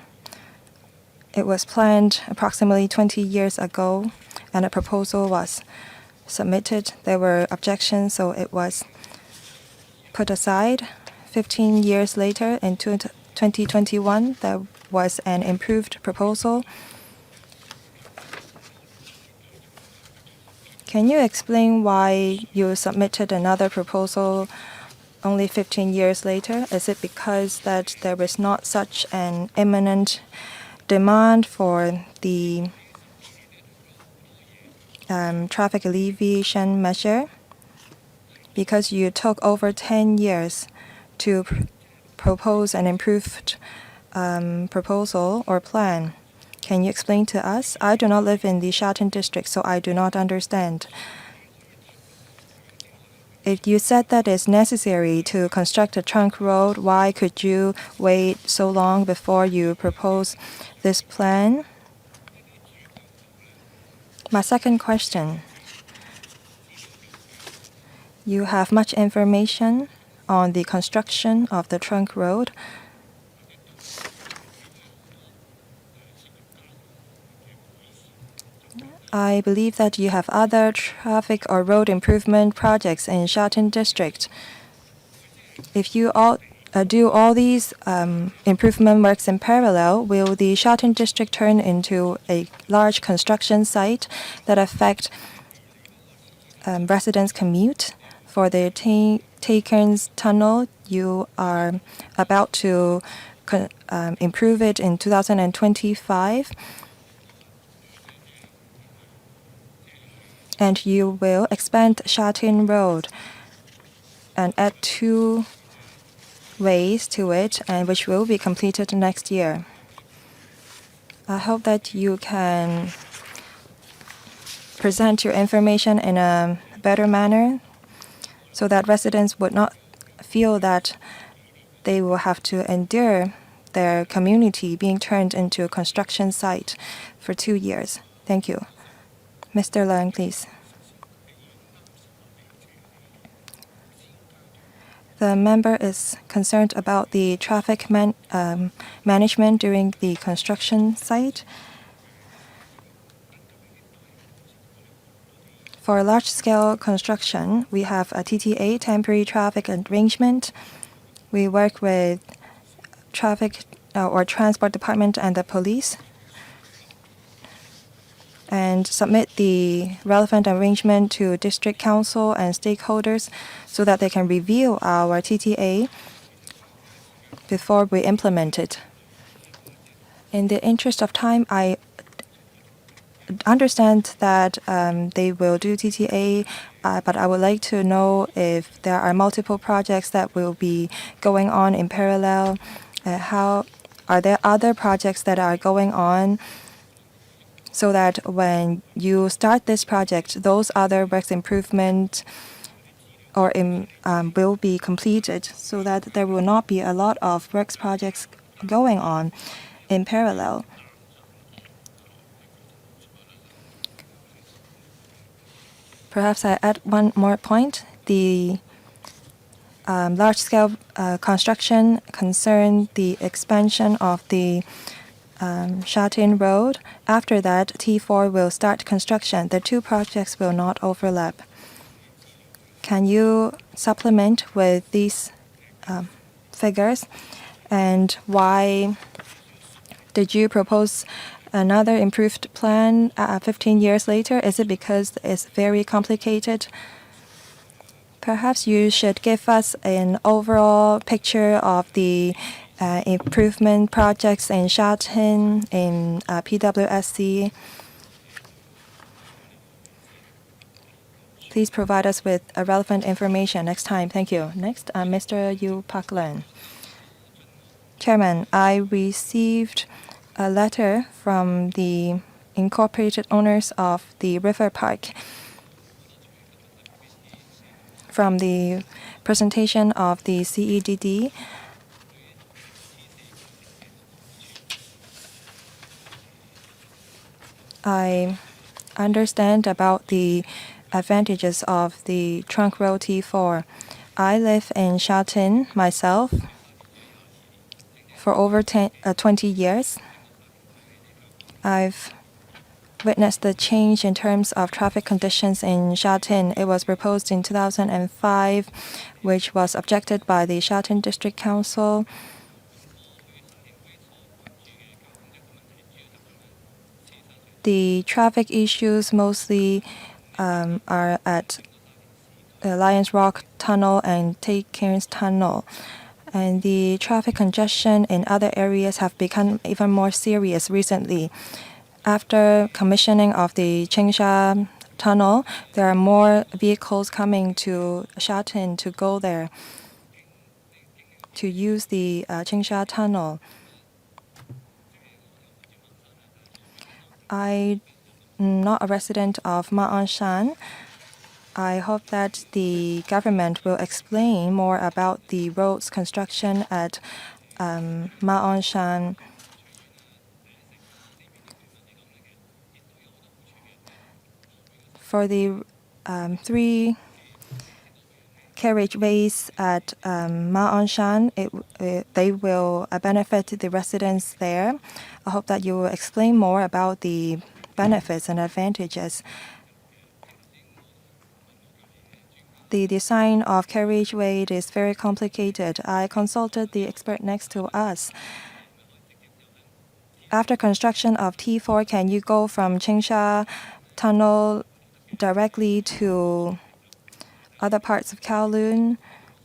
it was planned approximately 20 years ago, and a proposal was submitted. There were objections, so it was put aside. 15 years later, in 2021, there was an improved proposal. Can you explain why you submitted another proposal only 15 years later? Is it because that there is not such an imminent demand for the traffic alleviation measure? Because you took over 10 years to propose an improved proposal or plan. Can you explain to us? I do not live in the Sha Tin district, so I do not understand. If you said that it's necessary to construct a trunk road, why could you wait so long before you propose this plan? My second question. You have much information on the construction of the trunk road. I believe that you have other traffic or road improvement projects in Shatin District. If you do all these improvement works in parallel, will the Shatin District turn into a large construction site that affect residents' commute? For the Tai Tunnel, you are about to improve it in 2025. And you will expand Shatin Road and add 2 ways to it, and which will be completed next year. I hope that you can present your information in a better manner so that residents would not feel that they will have to endure their community being turned into a construction site for 2 years. Thank you. Mr. Leung, please. The member is concerned about the traffic management during the construction site. For large-scale construction, we have a TTA, temporary traffic arrangement. We work with traffic or transport department and the police and submit the relevant arrangement to district council and stakeholders so that they can review our TTA before we implement it. In the interest of time, I understand that they will do TTA, but I would like to know if there are multiple projects that will be going on in parallel. Are there other projects that are going on so that when you start this project, those other works improvement will be completed so that there will not be a lot of works projects going on in parallel. Perhaps I add one more point. The large-scale construction concern the expansion of the Shatin Road. After that, T4 will start construction. The 2 projects will not overlap. Can you supplement with these figures? And why did you propose another improved plan 15 years later? Is it because it's very complicated? Perhaps you should give us an overall picture of the improvement projects in Shatin, in PWSC. Please provide us with relevant information next time. Thank you. Next, Mr. Yu Pak Len. Chairman, I received a letter from the incorporated owners of the river park from the presentation of the CEDD. I understand about the advantages of the trunk road T4. I live in Shatin myself for over 20 years. I've witnessed the change in terms of traffic conditions in Shatin. It was proposed in 2005, which was objected by the Shatin District Council. The traffic issues mostly are at the Lions Rock Tunnel and Tai Lam Tunnel. And the traffic congestion in other areas have become even more serious recently. After commissioning of the Changsha Tunnel, there are more vehicles coming to Shatin to go there to use the Changsha Tunnel. I'm not a resident of Ma'anshan, I hope that the government will explain more about the roads construction at Ma'anshan. For the three carriageways at Ma'anshan, they will benefit the residents there. I hope that you will explain more about the benefits and advantages. The design of carriageway is very complicated. I consulted the expert next to us. After construction of T4, can you go from Changsha Tunnel directly to other parts of Kowloon?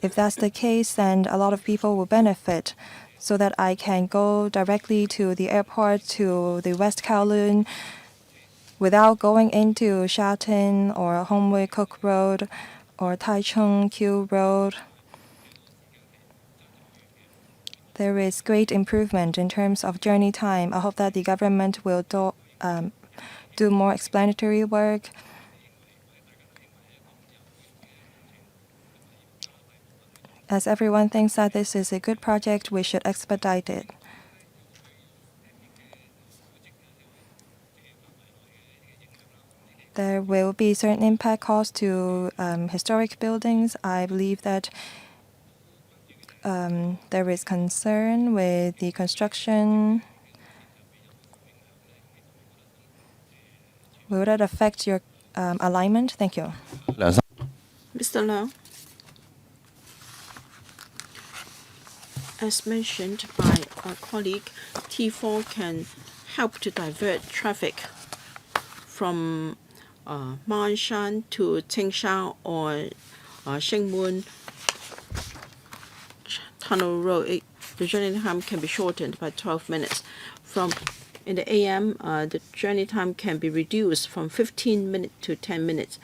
If that's the case, then a lot of people will benefit so that I can go directly to the airport to the West Kowloon without going into Sha Tin or Homeway Cook Road or Taichung Q Road. There is great improvement in terms of journey time. I hope that the government will do more explanatory work. As everyone thinks that this is a good project, we should expedite it. There will be certain impact costs to historic buildings. I believe that there is concern with the construction. Will that affect your alignment? Thank you. Mr. Lau, as mentioned by our colleague, T4 can help to divert traffic from Ma'anshan to Changsha or Shengmun Tunnel Road. The journey time can be shortened by 12 minutes. In the AM, the journey time can be reduced from 15 minutes to 10 minutes.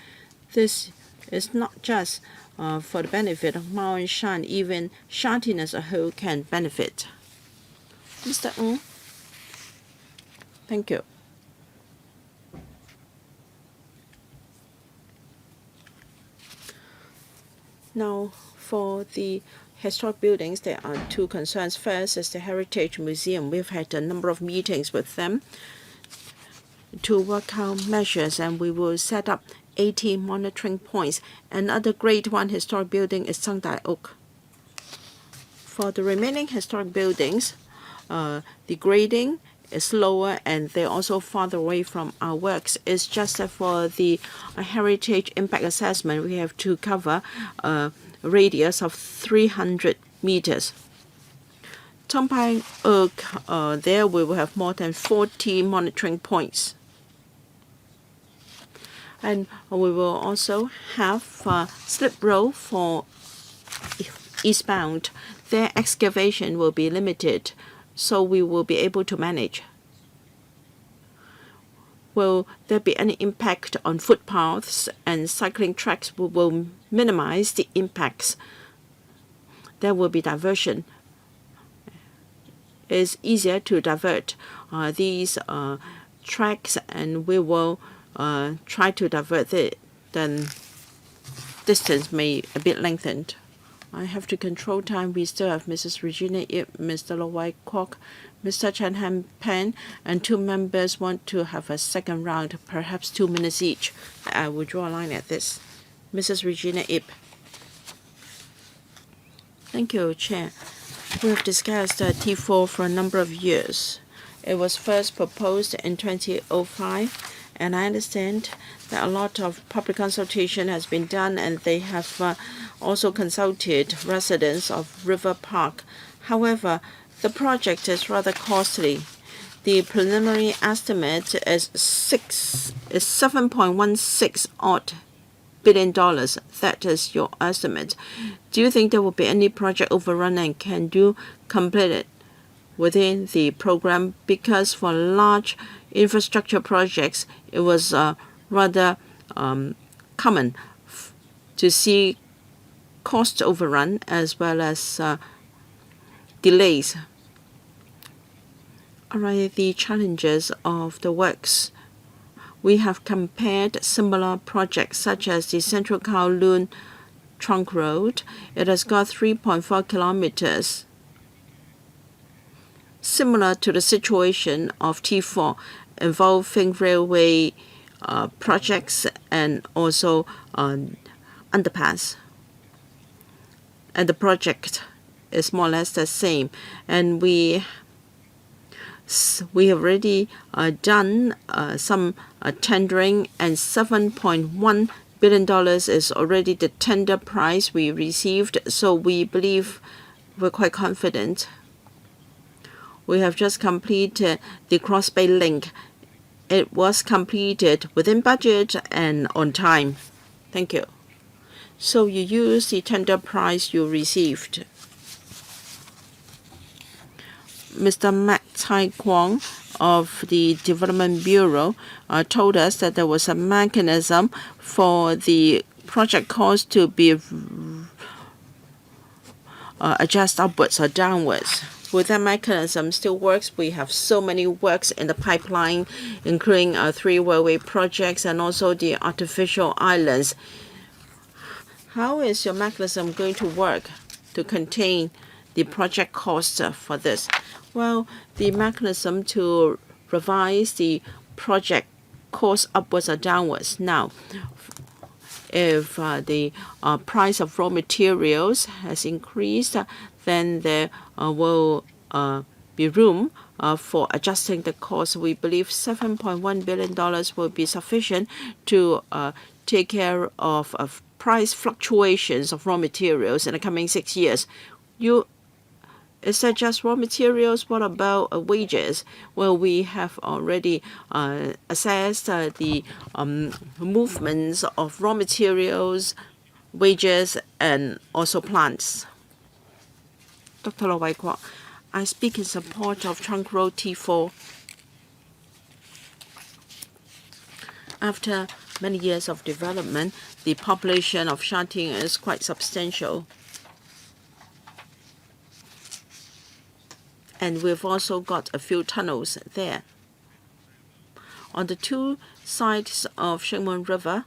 This is not just for the benefit of Ma'anshan, even Sha Tin as a whole can benefit. Mr. Ng, thank you. Now, for the historic buildings, there are two concerns. First is the Heritage Museum. We've had a number of meetings with them to work out measures, and we will set up 80 monitoring points. Another Grade 1 historic building is Sangdai Oak. For the remaining historic buildings, the grading is lower and they're also farther away from our works. It's just that for the heritage impact assessment, we have to cover a radius of 300 meters. Tumpai Oak, there we will have more than 40 monitoring points. And we will also have slip road for eastbound. Their excavation will be limited, so we will be able to manage. Will there be any impact on footpaths and cycling tracks? We will minimize the impacts. There will be diversion. It's easier to divert these tracks, and we will try to divert it. Then distance may a bit lengthened. I have to control time. We still have Mrs. Regina Ip, Mr. Lowai Kwok, Mr. Chen Han Pen, and two members want to have a second round, perhaps 2 minutes each. I will draw a line at this. Mrs. Regina Ip. Thank you, Chair. We have discussed T4 for a number of years. It was first proposed in 2005, and I understand that a lot of public consultation has been done, and they have also consulted residents of River Park. However, the project is rather costly. The preliminary estimate is $7.16 odd billion. That is your estimate. Do you think there will be any project overrun, and can you complete it within the program? Because for large infrastructure projects, it was rather common to see cost overrun as well as delays. All right, the challenges of the works. We have compared similar projects such as the Central Kowloon Trunk Road. It has got 3.4 kilometers, similar to the situation of T4, involving railway projects and also underpass. And the project is more or less the same. And we have already done some tendering, and $7.1 billion is already the tender price we received. So we believe we're quite confident. We have just completed the Cross Bay Link. It was completed within budget and on time. Thank you. So you use the tender price you received. Mr. Mac Tai Kwong of the Development Bureau told us that there was a mechanism for the project cost to be adjusted upwards or downwards. Will that mechanism still works? We have so many works in the pipeline, including 3 railway projects and also the artificial islands. How is your mechanism going to work to contain the project costs for this? Well, the mechanism to revise the project cost upwards or downwards. Now, if the price of raw materials has increased, then there will be room for adjusting the cost. We believe $7.1 billion will be sufficient to take care of price fluctuations of raw materials in the coming 6 years. Is that just raw materials? What about wages? Well, we have already assessed the movements of raw materials, wages, and also plants. Dr. Lo Wai Kwok, I speak in support of Trunk Road T4. After many years of development, the population of Sha Tin is quite substantial. And we've also got a few tunnels there. On the 2 sides of Shing Mun River,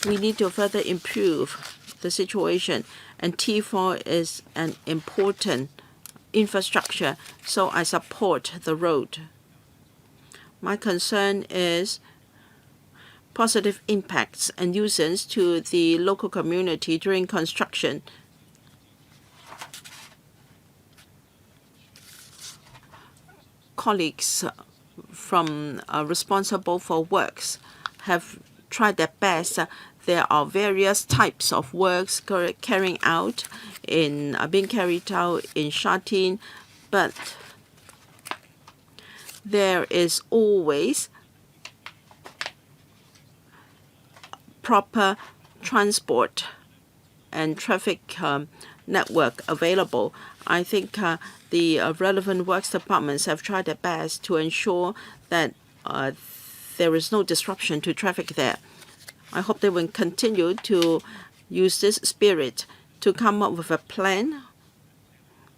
we need to further improve the situation, and T4 is an important infrastructure, so I support the road. My concern is positive impacts and nuisance to the local community during construction. Colleagues from responsible for works have tried their best. There are various types of works being carried out in Sha Tin, but there is always proper transport and traffic network available. I think the relevant works departments have tried their best to ensure that there is no disruption to traffic there. I hope they will continue to use this spirit to come up with a plan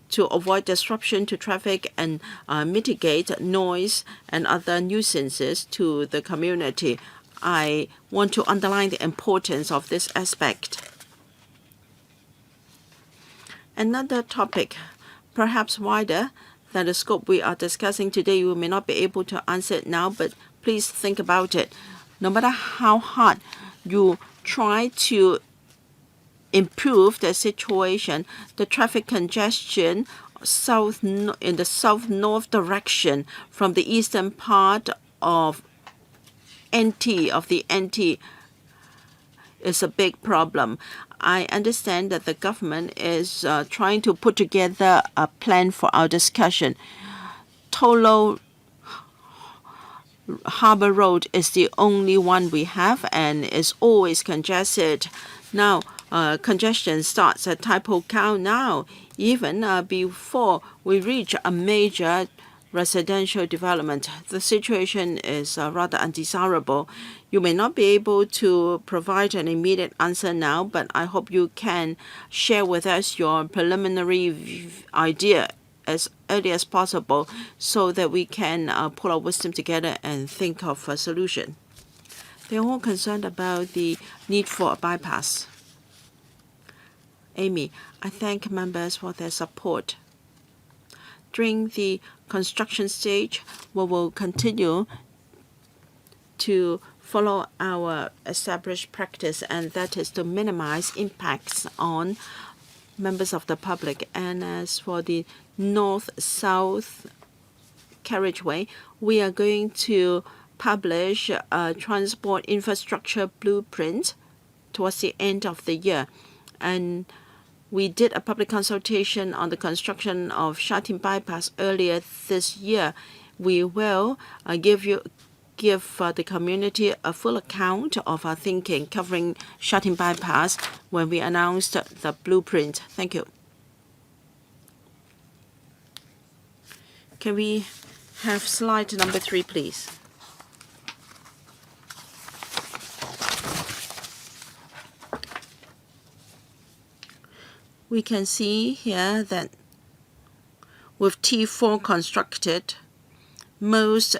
to avoid disruption to traffic and mitigate noise and other nuisances to the community. I want to underline the importance of this aspect. Another topic, perhaps wider than the scope we are discussing today, you may not be able to answer it now, but please think about it. No matter how hard you try to improve the situation, the traffic congestion in the south-north direction from the eastern part of the NT is a big problem. I understand that the government is trying to put together a plan for our discussion. Tolo Harbour Road is the only one we have and is always congested. Now, congestion starts at Tai Po Kau now, even before we reach a major residential development. The situation is rather undesirable. You may not be able to provide an immediate answer now, but I hope you can share with us your preliminary idea as early as possible so that we can pull our wisdom together and think of a solution. They're all concerned about the need for a bypass. Amy, I thank members for their support. During the construction stage, we will continue to follow our established practice, and that is to minimize impacts on members of the public. And as for the north-south carriageway, we are going to publish a transport infrastructure blueprint towards the end of the year. And we did a public consultation on the construction of Sha Tin Bypass earlier this year. We will give the community a full account of our thinking covering Sha Tin Bypass when we announced the blueprint. Thank you. Can we have slide number 3, please? We can see here that with T4 constructed, most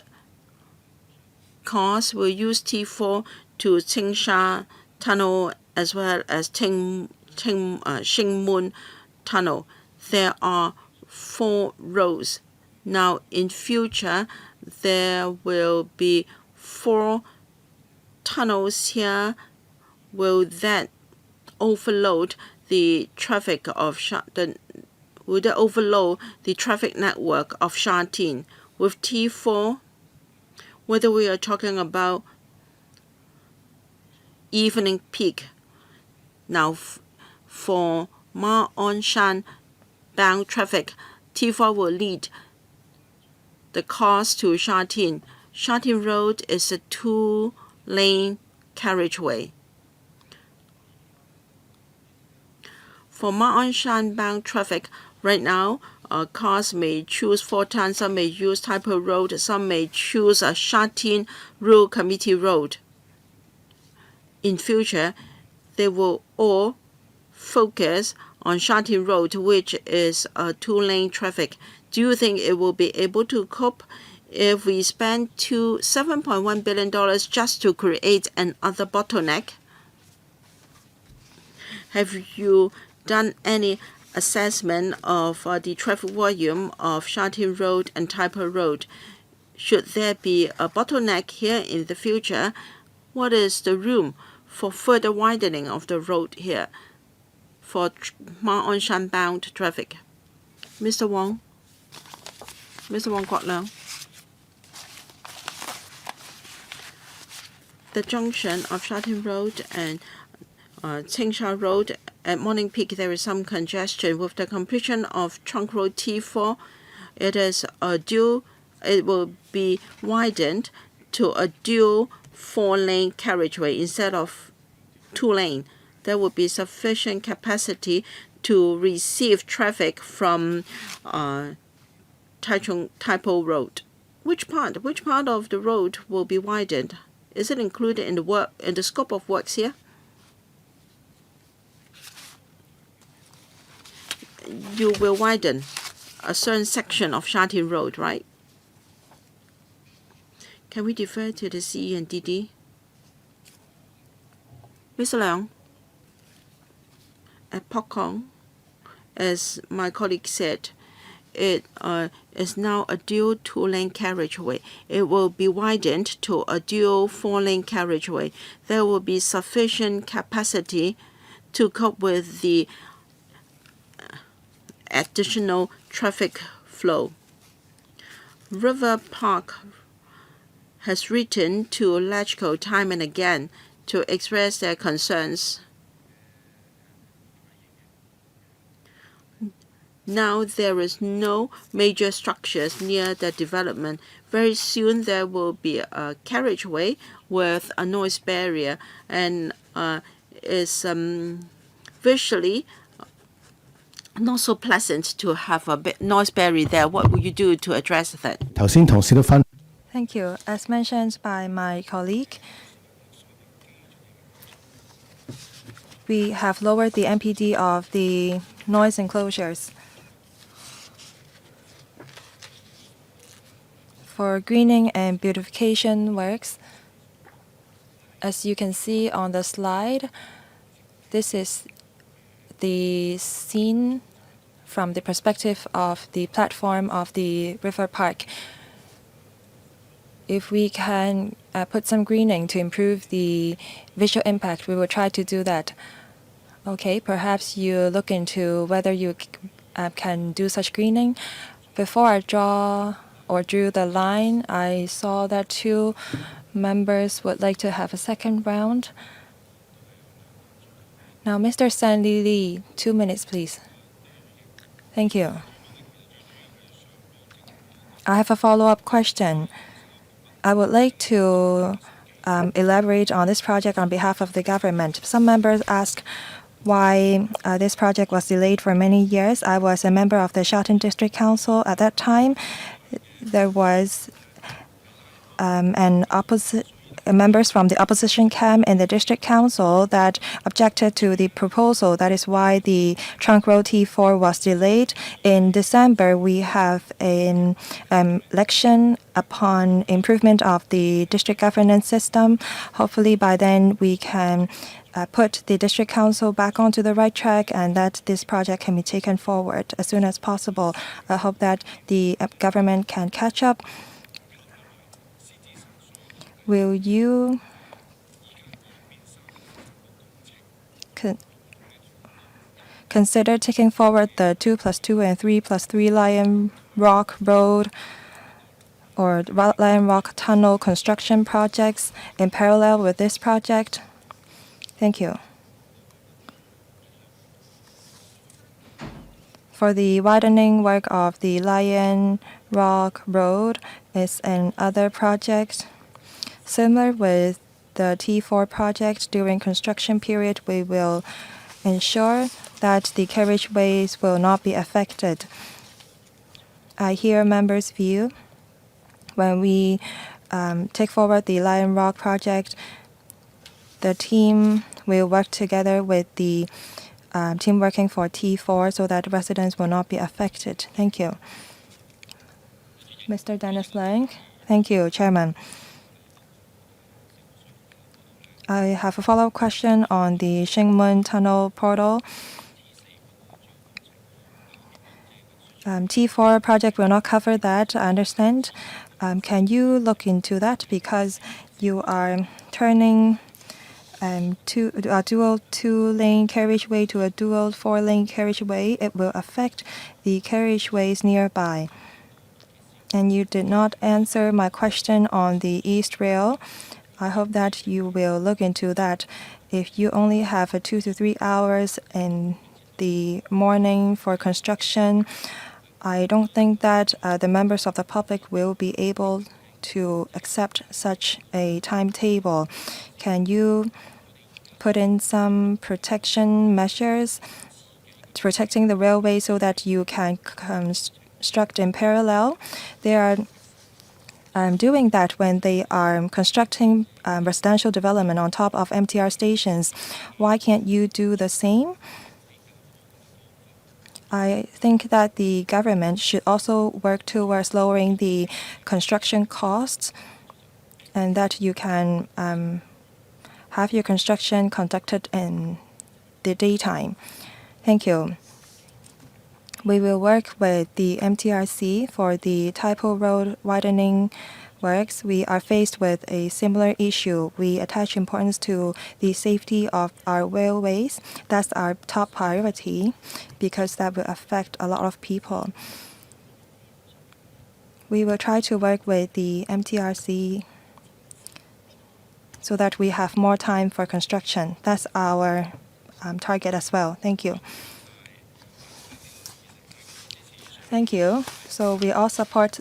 cars will use T4 to Qingsha Tunnel as well as Xingmun Tunnel. There are 4 roads. Now, in future, there will be 4 tunnels here. Will that overload the traffic of would it overload the traffic network of Sha Tin? With T4, whether we are talking about evening peak. Now, for Ma On Shan bound traffic, T4 will lead the cars to Sha Tin. Sha Tin Road is a 2-lane carriageway. For Ma On Shan bound traffic, right now, cars may choose Fortan, some may use Tai Po Road, some may choose a Sha Tin Rural Committee Road. In future, they will all focus on Sha Tin Road, which is a 2-lane traffic. Do you think it will be able to cope if we spend $7.1 billion just to create another bottleneck? Have you done any assessment of the traffic volume of Sha Tin Road and Tai Po Road? Should there be a bottleneck here in the future, what is the room for further widening of the road here for Ma On Shan bound traffic? Mr. Wong Kwok Leung. The junction of Sha Tin Road and Qingsha Road, at morning peak there is some congestion. With the completion of Trunk Road T4, it will be widened to a dual 4-lane carriageway instead of 2-lane. There will be sufficient capacity to receive traffic from Tai Po Road. Which part of the road will be widened? Is it included in the scope of works here? You will widen a certain section of Sha Tin Road, right? Can we defer to the CE and DD? Mr. Leung, at Pok Kong, as my colleague said, it is now a dual 2-lane carriageway. It will be widened to a dual 4-lane carriageway. There will be sufficient capacity to cope with the additional traffic flow. River Park has written to LegCo time and again to express their concerns. Now there is no major structures near the development. Very soon there will be a carriageway with a noise barrier, and is visually not so pleasant to have a bit noise barrier there. What will you do to address that? Thank you. As mentioned by my colleague, we have lowered the MPD of the noise enclosures. For greening and beautification works, as you can see on the slide, this is the scene from the perspective of the platform of the river park. If we can put some greening to improve the visual impact, we will try to do that. Okay, perhaps you look into whether you can do such greening. Before I drew the line, I saw that 2 members would like to have a second round. Now, Mr. Stanley Lee, 2 minutes, please. Thank you. I have a follow-up question. I would like to elaborate on this project on behalf of the government. Some members ask why this project was delayed for many years. I was a member of the Shelton District Council at that time. There was members from the opposition camp in the district council that objected to the proposal. That is why the trunk road T4 was delayed. In December, we have an election upon improvement of the district governance system. Hopefully by then we can put the district council back onto the right track and that this project can be taken forward as soon as possible. I hope that the government can catch up. Will you consider taking forward the 2+2 and 3+3 Lion Rock Road or Lion Rock Tunnel construction projects in parallel with this project? Thank you. For the widening work of the Lion Rock Road is another project. Similar with the T4 project, during construction period, we will ensure that the carriageways will not be affected. I hear members' view. When we take forward the Lion Rock project, the team will work together with the team working for T4 so that residents will not be affected. Thank you. Mr. Dennis Lang. Thank you, Chairman. I have a follow-up question on the Shingmun Tunnel portal. T4 project will not cover that, I understand. Can you look into that because you are turning a dual 2-lane carriageway to a dual 4-lane carriageway? It will affect the carriageways nearby. And you did not answer my question on the East Rail. I hope that you will look into that. If you only have 2 to 3 hours in the morning for construction, I don't think that the members of the public will be able to accept such a timetable. Can you put in some protection measures protecting the railway so that you can construct in parallel? They are doing that when they are constructing residential development on top of MTR stations. Why can't you do the same? I think that the government should also work towards lowering the construction costs and that you can have your construction conducted in the daytime. Thank you. We will work with the MTRC for the Taipo Road widening works. We are faced with a similar issue. We attach importance to the safety of our railways. That's our top priority because that will affect a lot of people. We will try to work with the MTRC so that we have more time for construction. That's our target as well. Thank you. Thank you. So we all support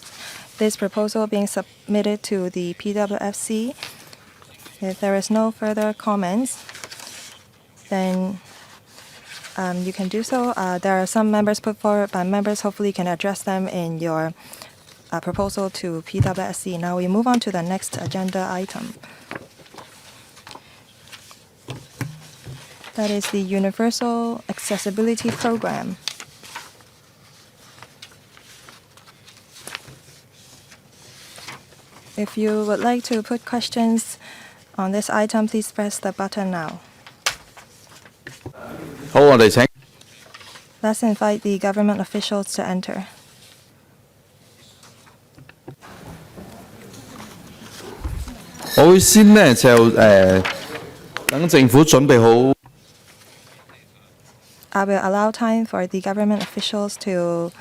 this proposal being submitted to the PWFC. If there is no further comments, then you can do so. There are some members put forward by members. Hopefully you can address them in your proposal to PWFC. Now we move on to the next agenda item. That is the Universal Accessibility Program. If you would like to put questions on this item, please press the button now. 好，我哋請 Let's invite the government officials to enter. 我會先呢，就等政府準備好。 I will allow time for the government officials to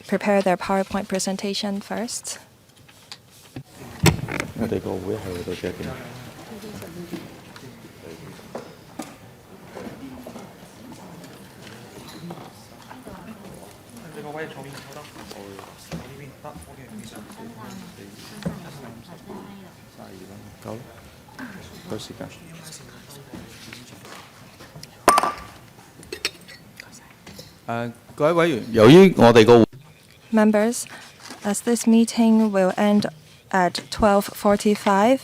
prepare their PowerPoint presentation first. 我哋個會係去到幾點？你個位坐邊坐得？我呢邊得，OK，唔該。夠啦，夠時間。各位委員，由於我哋個 Members, as this meeting will end at 12:45,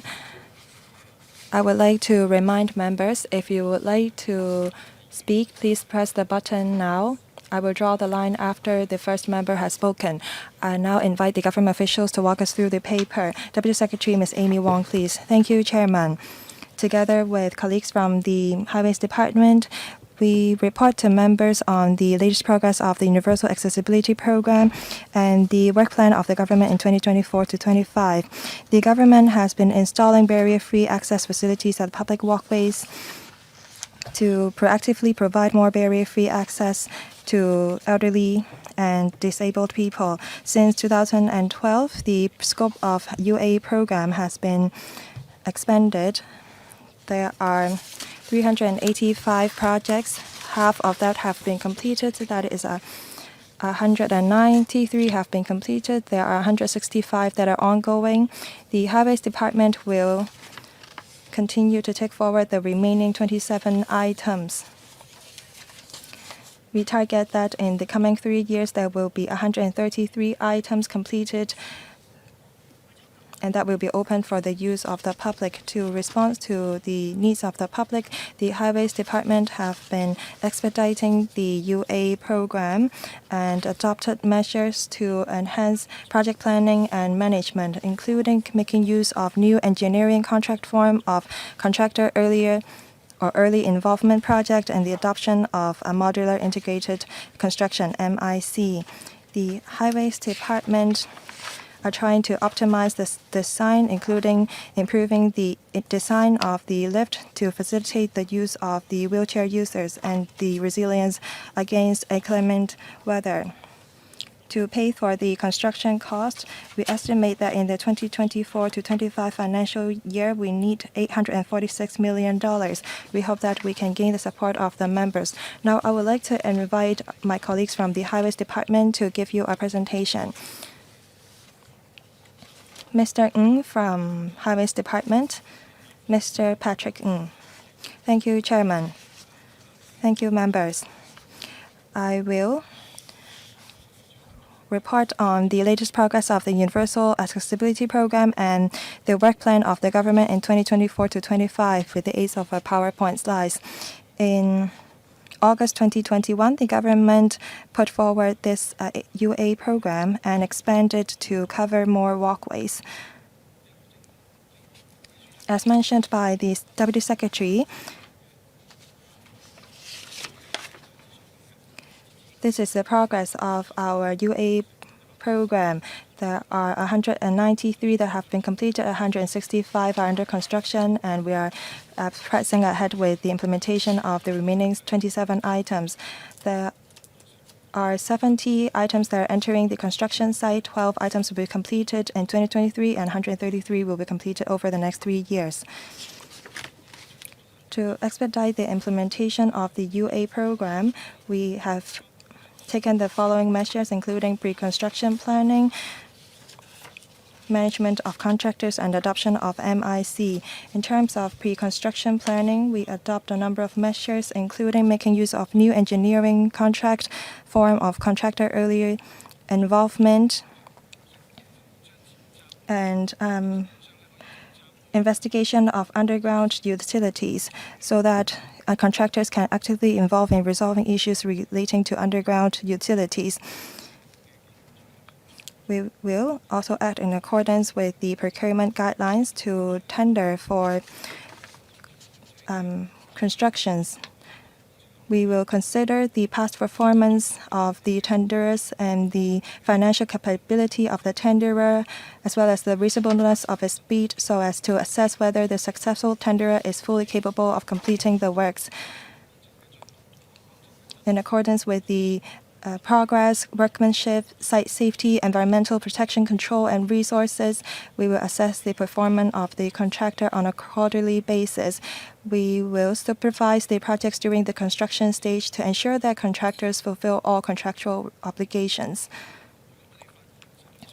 I would like to remind members, if you would like to speak, please press the button now. I will draw the line after the first member has spoken. I now invite the government officials to walk us through the paper. Deputy Secretary Ms. Amy Wong, please. Thank you, Chairman. Together with colleagues from the Highways Department, we report to members on the latest progress of the Universal Accessibility Program and the work plan of the government in 2024 to 25. The government has been installing barrier-free access facilities at public walkways to proactively provide more barrier-free access to elderly and disabled people. Since 2012, the scope of UA program has been expanded. There are 385 projects. Half of that have been completed. That is 193 have been completed. There are 165 that are ongoing. The Highways Department will continue to take forward the remaining 27 items. We target that in the coming 3 years there will be 133 items completed, and that will be open for the use of the public. To respond to the needs of the public, the Highways Department have been expediting the UA program and adopted measures to enhance project planning and management, including making use of new engineering contract form of contractor early involvement project and the adoption of a modular integrated construction (MIC). The Highways Department are trying to optimize this design, including improving the design of the lift to facilitate the use of the wheelchair users and the resilience against inclement weather. To pay for the construction cost, we estimate that in the 2024 to 25 financial year, we need $846 million. We hope that we can gain the support of the members. Now, I would like to invite my colleagues from the Highways Department to give you a presentation. Mr. Ng from Highways Department, Mr. Patrick Ng. Thank you, Chairman. Thank you, members. I will report on the latest progress of the Universal Accessibility Program and the work plan of the government in 2024 to 25 with the aid of a PowerPoint slides. In August 2021, the government put forward this UA program and expanded to cover more walkways. As mentioned by the Deputy Secretary, this is the progress of our UA program. There are 193 that have been completed, 165 are under construction, and we are pressing ahead with the implementation of the remaining 27 items. There are 70 items that are entering the construction site. 12 items will be completed in 2023, and 133 will be completed over the next 3 years. To expedite the implementation of the UA program, we have taken the following measures, including pre-construction planning, management of contractors, and adoption of MIC. In terms of pre-construction planning, we adopt a number of measures, including making use of new engineering contract form of contractor early involvement and investigation of underground utilities so that contractors can actively involve in resolving issues relating to underground utilities. We will also act in accordance with the procurement guidelines to tender for constructions. We will consider the past performance of the tenderers and the financial capability of the tenderer, as well as the reasonableness of its bid, so as to assess whether the successful tenderer is fully capable of completing the works. In accordance with the progress, workmanship, site safety, environmental protection control, and resources, we will assess the performance of the contractor on a quarterly basis. We will supervise the projects during the construction stage to ensure that contractors fulfill all contractual obligations.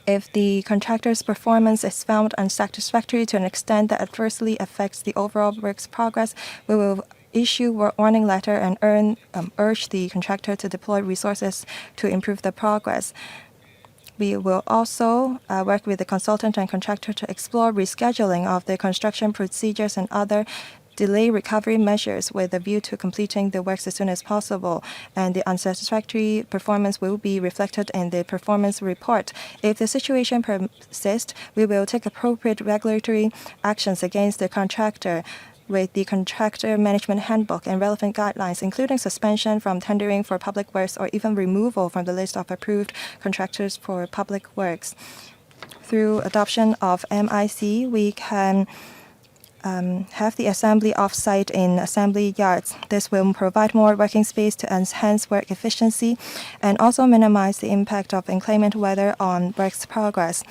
If the contractor's performance is found unsatisfactory to an extent that adversely affects the overall work's progress, we will issue warning letter and urge the contractor to deploy resources to improve the progress. We will also work with the consultant and contractor to explore rescheduling of the construction procedures and other delay recovery measures with a view to completing the works as soon as possible, and the unsatisfactory performance will be reflected in the performance report. If the situation persists, we will take appropriate regulatory actions against the contractor with the Contractor Management Handbook and relevant guidelines, including suspension from tendering for public works or even removal from the list of approved contractors for public works. Through adoption of MIC, we can have the assembly off-site in assembly yards. This will provide more working space to enhance work efficiency and also minimize the impact of inclement weather on work's progress.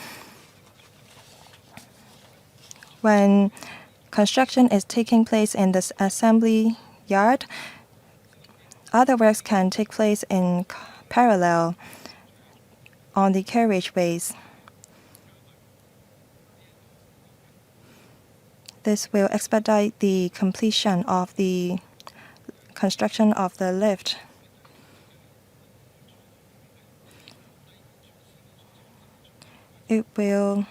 When construction is taking place in the assembly yard, other works can take place in parallel on the carriageways. This will expedite the completion of the construction of the lift. It will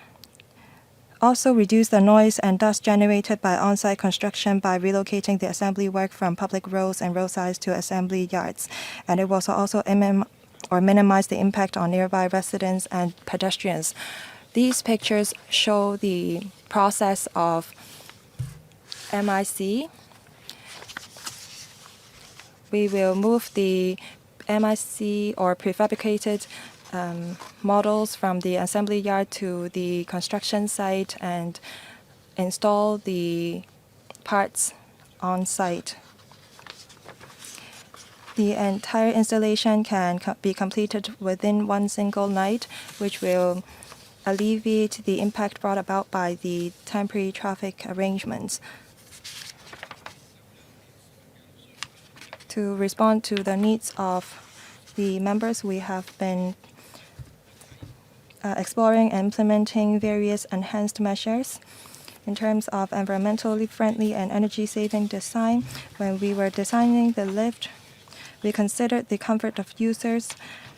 also reduce the noise and dust generated by on-site construction by relocating the assembly work from public roads and roadsides to assembly yards. And it will also minimize the impact on nearby residents and pedestrians. These pictures show the process of MIC. We will move the MIC or prefabricated models from the assembly yard to the construction site and install the parts on site. The entire installation can be completed within one single night, which will alleviate the impact brought about by the temporary traffic arrangements. To respond to the needs of the members, we have been exploring and implementing various enhanced measures. In terms of environmentally friendly and energy-saving design, when we were designing the lift, we considered the comfort of users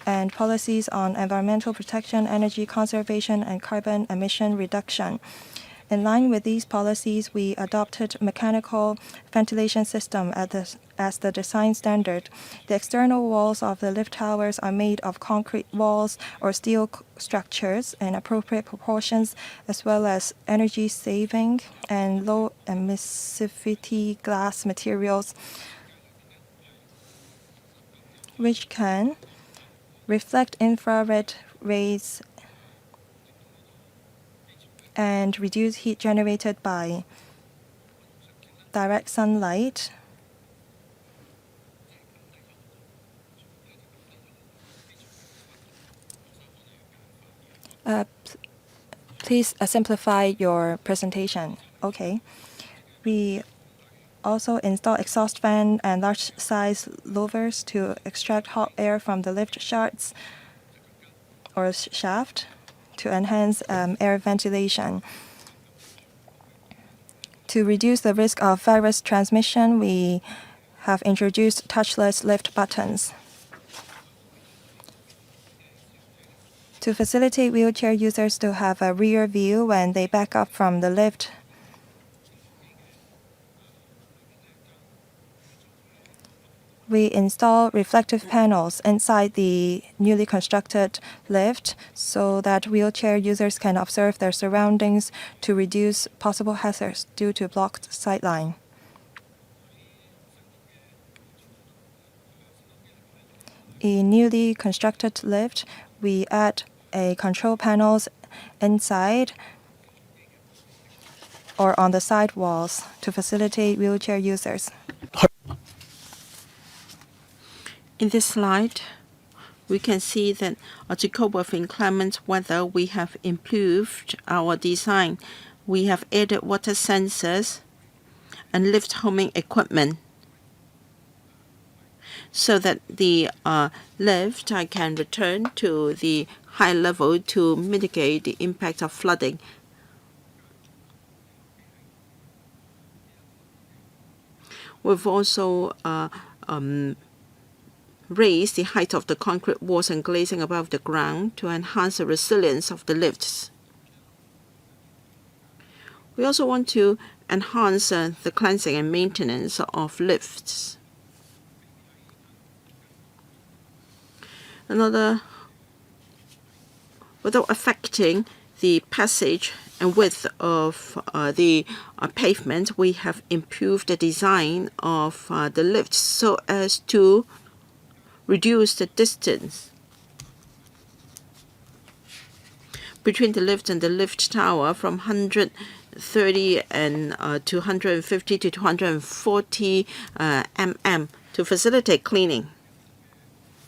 and policies on environmental protection, energy conservation, and carbon emission reduction. In line with these policies, we adopted mechanical ventilation system as the design standard. The external walls of the lift towers are made of concrete walls or steel structures in appropriate proportions, as well as energy-saving and low emissivity glass materials, which can reflect infrared rays and reduce heat generated by direct sunlight. Please simplify your presentation. Okay. We also install exhaust fan and large-size louvers to extract hot air from the lift shafts or shaft to enhance air ventilation. To reduce the risk of virus transmission, we have introduced touchless lift buttons. To facilitate wheelchair users to have a rear view when they back up from the lift, We install reflective panels inside the newly constructed lift so that wheelchair users can observe their surroundings to reduce possible hazards due to blocked sightline. In newly constructed lift, we add a control panels inside or on the side walls to facilitate wheelchair users. In this slide, we can see that to cope with inclement weather, we have improved our design. We have added water sensors and lift homing equipment so that the lift can return to the high level to mitigate the impact of flooding. We've also raise the height of the concrete walls and glazing above the ground to enhance the resilience of the lifts. We also want to enhance the cleansing and maintenance of lifts. Without affecting the passage and width of the pavement, we have improved the design of the lifts so as to reduce the distance between the lift and the lift tower from 130 and to 150 to 240 mm to facilitate cleaning.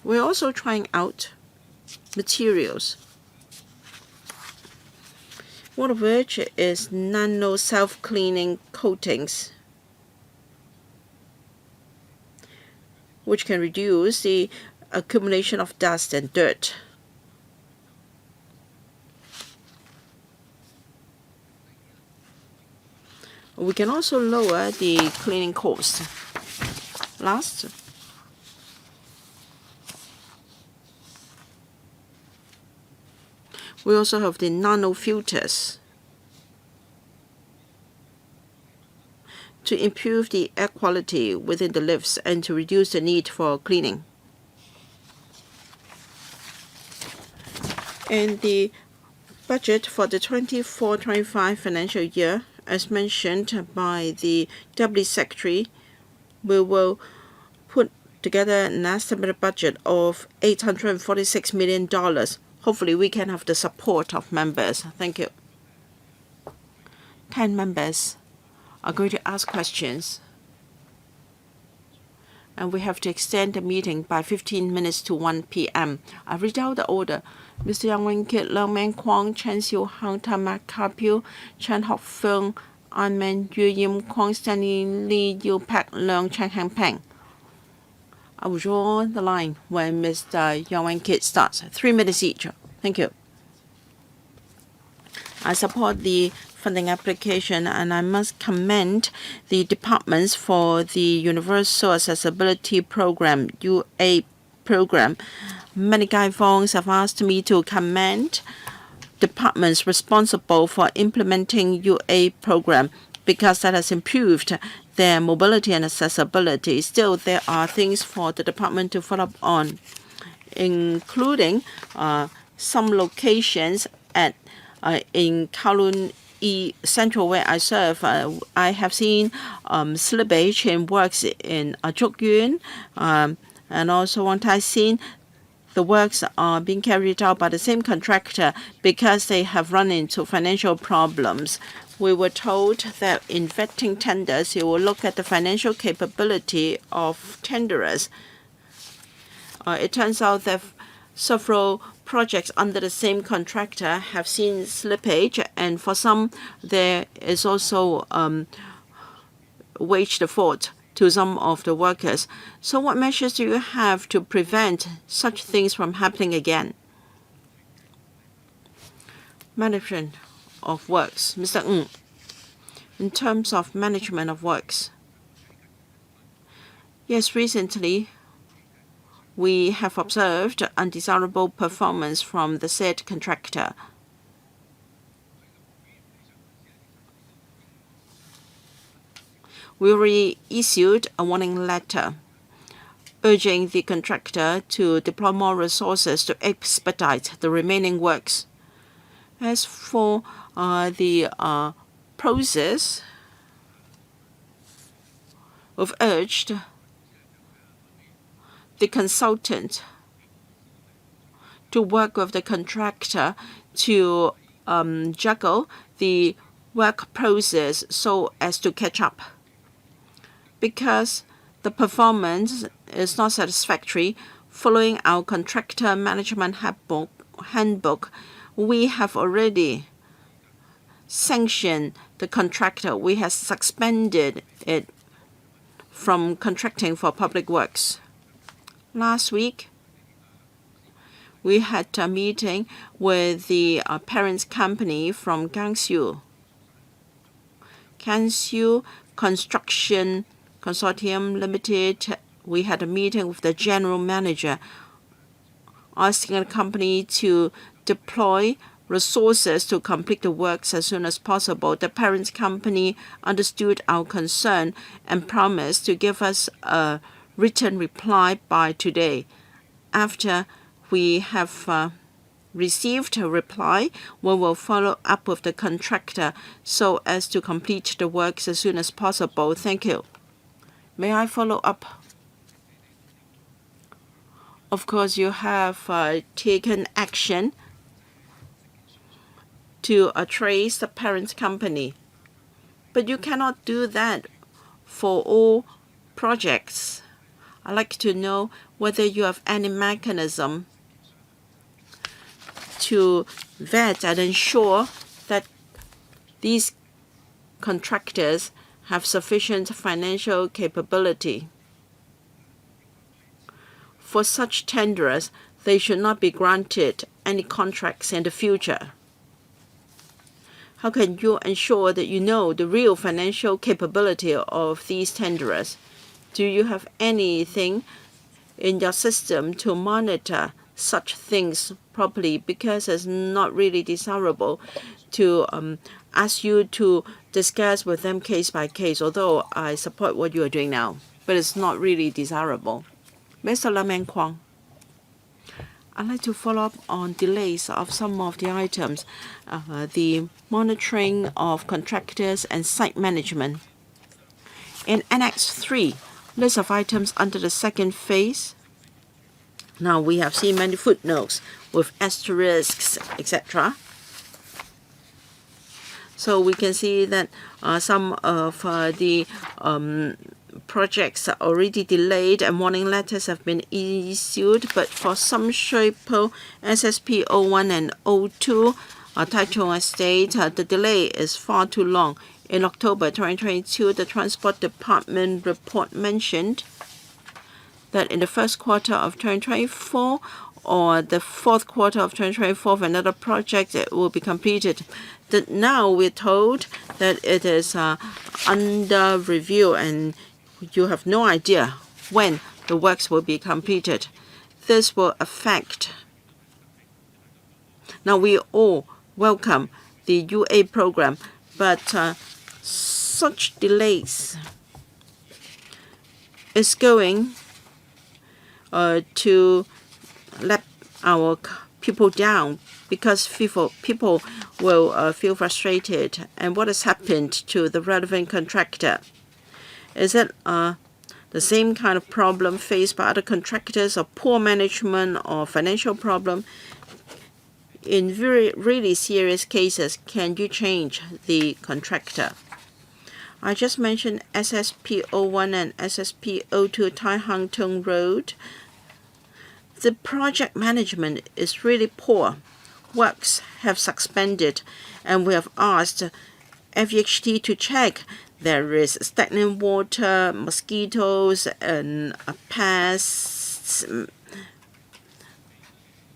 We're also trying out materials, one of which is nano self-cleaning coatings, which can reduce the accumulation of dust and dirt. We can also lower the cleaning cost. Last, we also have the nano filters to improve the air quality within the lifts and to reduce the need for cleaning. In the budget for the 24-25 financial year, as mentioned by the Deputy Secretary, we will put together an estimated budget of $846 million. Hopefully, we can have the support of members. Thank you. 10 members are going to ask questions, and we have to extend the meeting by 15 minutes to 1 p.m. I read out the order. Mr. Yang Wen-kit, Leung Meng Kwong, Chen Xiu-hang, Tamak Kapil, Chen Hock-fung, An-men, Yu Yim-kwong, Stanley Lee, Yu-pak, Leung Chen-hang-peng. I will draw the line when Mr. Yang Wen-kit starts. 3 minutes each. Thank you. I support the funding application, and I must commend the departments for the Universal Accessibility Program, UA program. Many Gaifongs have asked me to commend departments responsible for implementing UA program because that has improved their mobility and accessibility. Still, there are things for the department to follow up on, including some locations at in Kowloon Central, where I serve. I have seen slippage in works in Yuen, and also on Tai Sin. The works are being carried out by the same contractor because they have run into financial problems. We were told that in vetting tenders, you will look at the financial capability of tenderers. It turns out that several projects under the same contractor have seen slippage, and for some, there is also wage default to some of the workers. So what measures do you have to prevent such things from happening again? Management of works. Mr. Ng, in terms of management of works, yes, recently we have observed undesirable performance from the said contractor. We already issued a warning letter. urging the contractor to deploy more resources to expedite the remaining works. As for the process, we've urged the consultant to work with the contractor to juggle the work process so as to catch up. Because the performance is not satisfactory, following our contractor management handbook, we have already sanctioned the contractor. We have suspended it from contracting for public works. Last week, we had a meeting with the parent company from Gansu Construction Consortium Limited. We had a meeting with the general manager, asking the company to deploy resources to complete the works as soon as possible. The parent company understood our concern and promised to give us a written reply by today. After we have received a reply, we will follow up with the contractor so as to complete the works as soon as possible. Thank you. May I follow up? Of course, you have taken action to trace the parent company, but you cannot do that for all projects. I'd like to know whether you have any mechanism to vet and ensure that these contractors have sufficient financial capability. For such tenderers, they should not be granted any contracts in the future. How can you ensure that you know the real financial capability of these tenderers? Do you have anything in your system to monitor such things properly? Because it's not really desirable to ask you to discuss with them case by case, although I support what you are doing now, but it's not really desirable. Mr. Lam and Kwang, I'd like to follow up on delays of some of the items, the monitoring of contractors and site management. In Annex 3, list of items under the second phase. Now we have seen many footnotes with asterisks, etc. So we can see that some of the projects are already delayed and warning letters have been issued, but for some SHPO, SSP 01 and 02, Taichung Estate, the delay is far too long. In October 2022, the Transport Department report mentioned that in the first quarter of 2024 or the fourth quarter of 2024, for another project, it will be completed. That now we're told that it is under review and you have no idea when the works will be completed. This will affect. Now we all welcome the UA program, but such delays is going to let our people down, because people will feel frustrated. And what has happened to the relevant contractor? Is it the same kind of problem faced by other contractors, or poor management, or financial problem? In really serious cases, can you change the contractor? I just mentioned SSP 01 and SSP 02 Tai Hang Tung Road. The project management is really poor. Works have suspended, and we have asked FEHT to check. There is stagnant water, mosquitoes, and pests.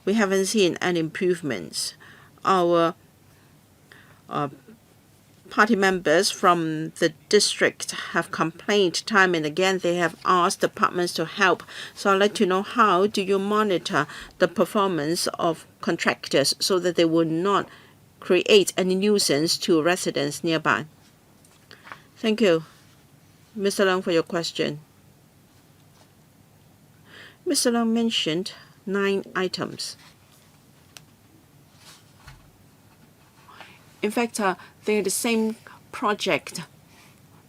We haven't seen any improvements. Our party members from the district have complained time and again. They have asked departments to help. So I'd like to know, how do you monitor the performance of contractors so that they will not create any nuisance to residents nearby? Thank you, Mr. Leung, for your question. Mr. Leung mentioned 9 items. In fact, they're the same project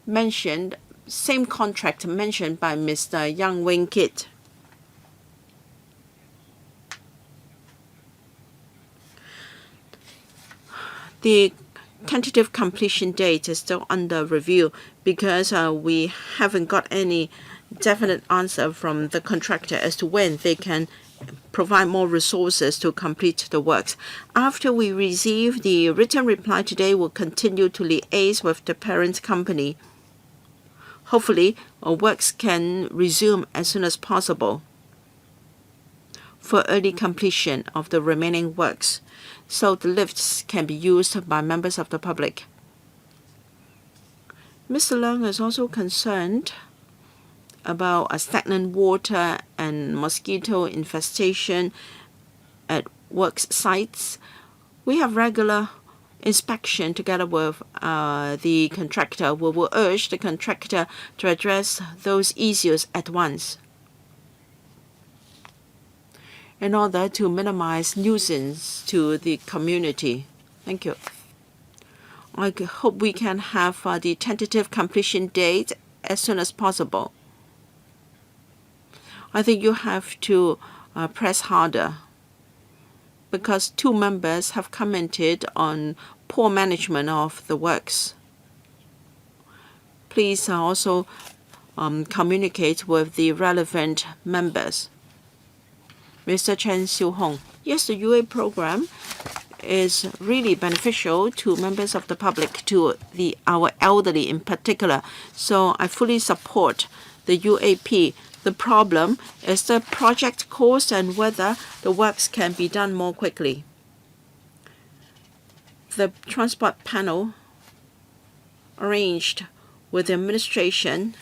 mentioned, same contract mentioned by Mr. Yang Wing-kit. The tentative completion date is still under review because we haven't got any definite answer from the contractor as to when they can provide more resources to complete the works. After we receive the written reply today, we'll continue to liaise with the parent company. Hopefully, works can resume as soon as possible for early completion of the remaining works, so the lifts can be used by members of the public. Mr. Leung is also concerned about stagnant water and mosquito infestation at works sites. We have regular inspection together with the contractor. We will urge the contractor to address those issues at once in order to minimize nuisance to the community. Thank you. I hope we can have the tentative completion date as soon as possible. I think you have to press harder because 2 members have commented on poor management of the works. Please also communicate with the relevant members. Mr. Chen Xiu-hong, yes, the UA program is really beneficial to members of the public, to our elderly in particular. So I fully support the UAP. The problem is the project cost and whether the works can be done more quickly. The transport panel arranged with the administration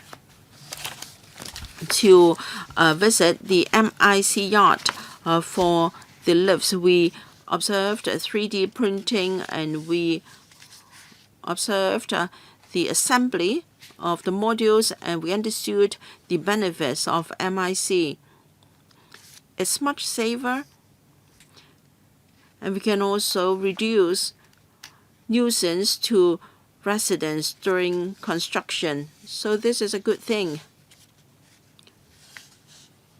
to visit the MIC yard for the lifts. We observed 3D printing and we observed the assembly of the modules, and we understood the benefits of MIC. It's much safer, and we can also reduce nuisance to residents during construction. So this is a good thing.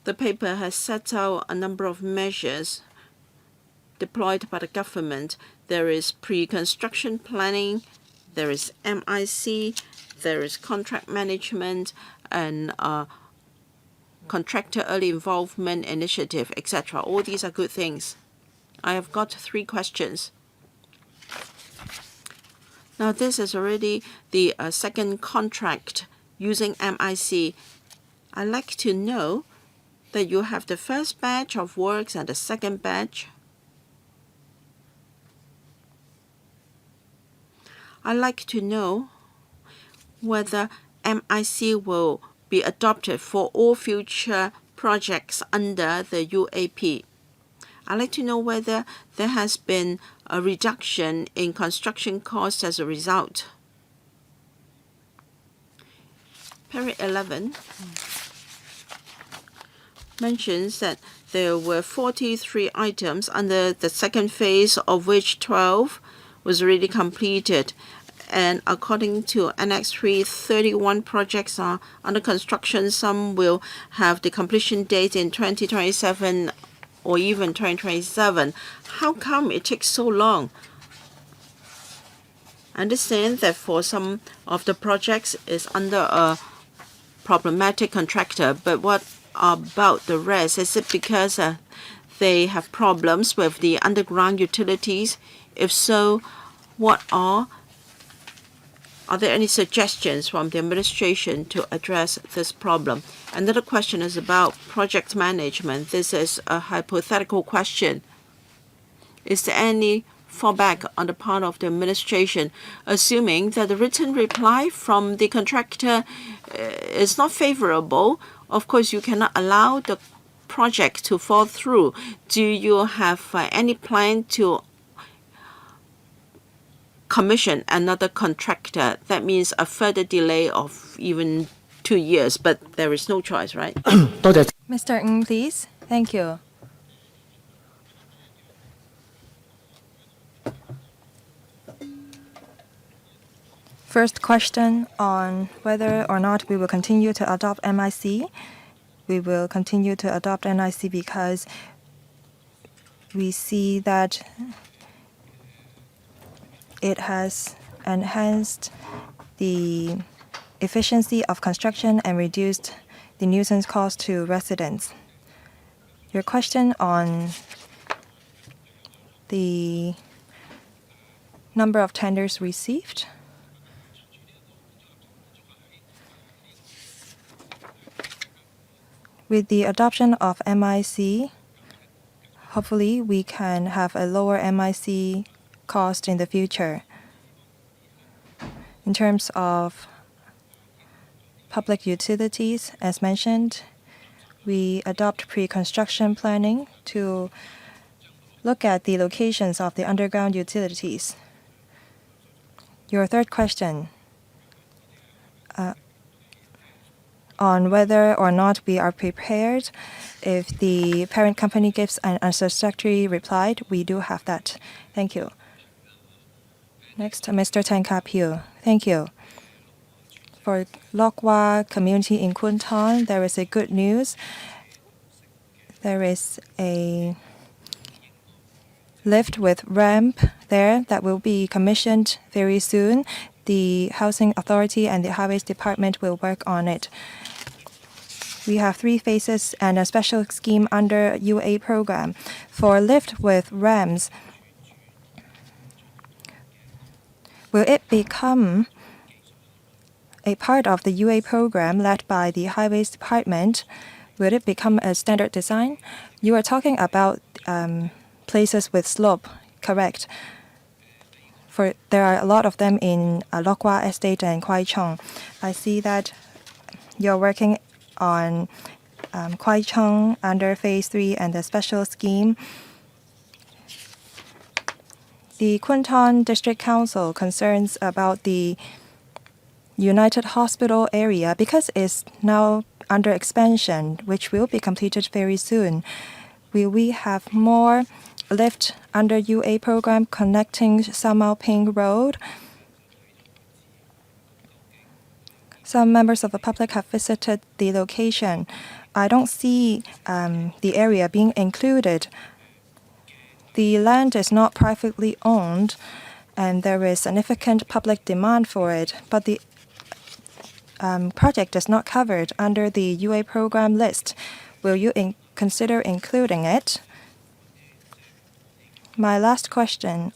The paper has set out a number of measures deployed by the government. There is pre-construction planning, there is MIC, there is contract management and contractor early involvement initiative, etc. All these are good things. I have got 3 questions. Now, this is already the second contract using MIC. I'd like to know that you have the first batch of works and the second batch. I'd like to know whether MIC will be adopted for all future projects under the UAP. I'd like to know whether there has been a reduction in construction costs as a result. Paragraph 11 mentions that there were 43 items under the second phase, of which 12 was already completed. And according to Annex 3, 31 projects are under construction. Some will have the completion date in 2027 or even 2027. How come it takes so long? I understand that for some of the projects is under a problematic contractor, but what about the rest? Is it because they have problems with the underground utilities? If so, what are there any suggestions from the administration to address this problem? Another question is about project management. This is a hypothetical question. Is there any fallback on the part of the administration, assuming that the written reply from the contractor is not favorable? Of course, you cannot allow the project to fall through. Do you have any plan to commission another contractor? That means a further delay of even 2 years, but there is no choice, right? Mr. Mr. Ng, please. Thank you. First question on whether or not we will continue to adopt MIC. We will continue to adopt MIC because we see that it has enhanced the efficiency of construction and reduced the nuisance cost to residents. Your question on the number of tenders received. With the adoption of MIC, hopefully we can have a lower MIC cost in the future. In terms of public utilities, as mentioned, we adopt pre-construction planning to look at the locations of the underground utilities. Your third question on whether or not we are prepared if the parent company gives an unsatisfactory reply, we do have that. Thank you. Next, Mr. Tang Ka-piu. Thank you. For Lok Wah community in Kwun Tong, there is a good news. There is a lift with ramp there that will be commissioned very soon. The Housing Authority and the Highways Department will work on it. We have 3 phases and a special scheme under UA program. For lift with ramps, will it become a part of the UA program led by the Highways Department? Will it become a standard design? You are talking about places with slope, correct? For there are a lot of them in Lok Wah Estate and Kwai Chung. I see that you're working on Kwai Chung under Phase 3 and the special scheme. The Kwun Tong District Council concerns about the United Hospital area because it's now under expansion, which will be completed very soon. Will we have more lift under UA program connecting Sao Mau Ping Road? Some members of the public have visited the location. I don't see the area being included. The land is not privately owned, and there is significant public demand for it, but the project is not covered under the UA program list. Will you consider including it? My last question.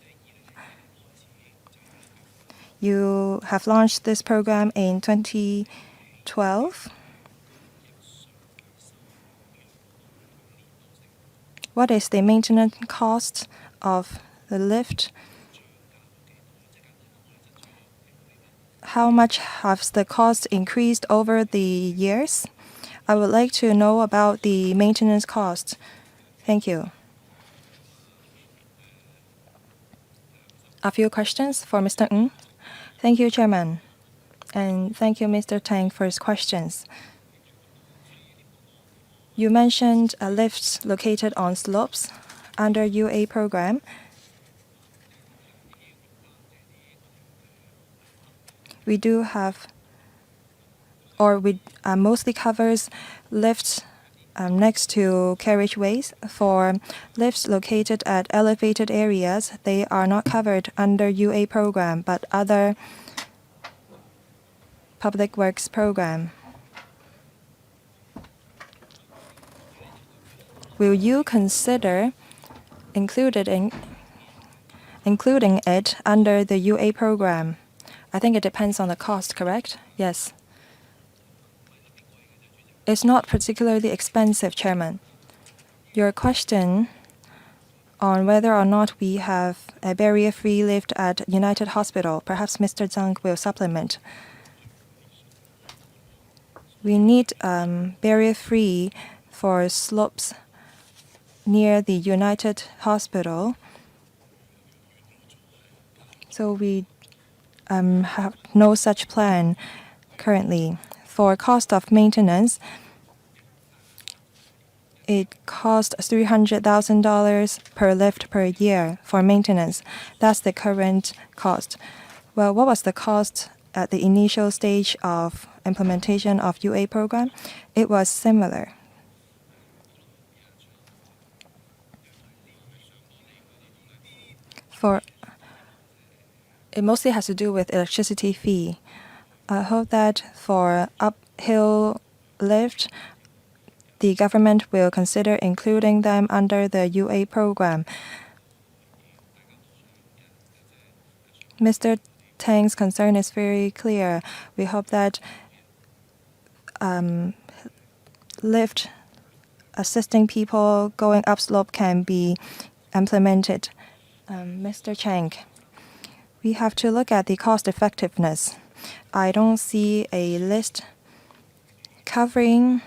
You have launched this program in 2012. What is the maintenance cost of the lift? How much has the cost increased over the years? I would like to know about the maintenance cost. Thank you. A few questions for Mr. Ng. Thank you, Chairman. And thank you, Mr. Tang, for his questions. You mentioned a lift located on slopes under UA program. We do have, or we mostly covers lifts next to carriageways. For lifts located at elevated areas, they are not covered under UA program, but other public works program. Will you consider including it under the UA program? I think it depends on the cost, correct? Yes. It's not particularly expensive, Chairman. Your question on whether or not we have a barrier-free lift at United Hospital, perhaps Mr. Zhang will supplement. We need barrier-free for slopes near the United Hospital. So we have no such plan currently. For cost of maintenance, it cost $300,000 per lift per year for maintenance. That's the current cost. Well, what was the cost at the initial stage of implementation of UA program? It was similar. It mostly has to do with electricity fee. I hope that for uphill lift, the government will consider including them under the UA program. Mr. Tang's concern is very clear. We hope that lift assisting people going upslope can be implemented. Mr. Chang, we have to look at the cost effectiveness. I don't see a list covering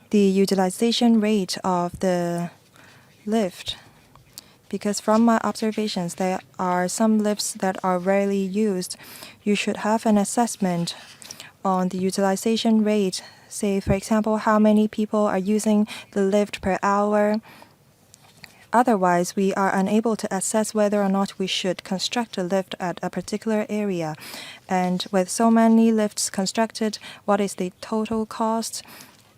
the utilization rate of the lift, because from my observations, there are some lifts that are rarely used. You should have an assessment on the utilization rate. Say, for example, how many people are using the lift per hour. Otherwise, we are unable to assess whether or not we should construct a lift at a particular area. And with so many lifts constructed, what is the total cost?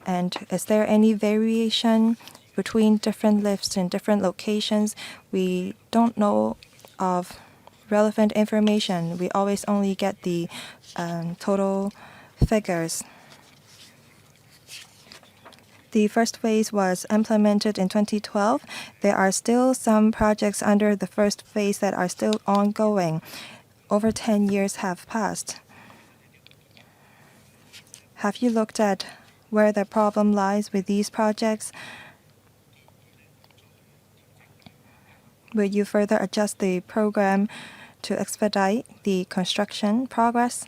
And is there any variation between different lifts in different locations? We don't know of relevant information. We always only get the total figures. The first phase was implemented in 2012. There are still some projects under the first phase that are still ongoing. Over 10 years have passed. Have you looked at where the problem lies with these projects? Will you further adjust the program to expedite the construction progress?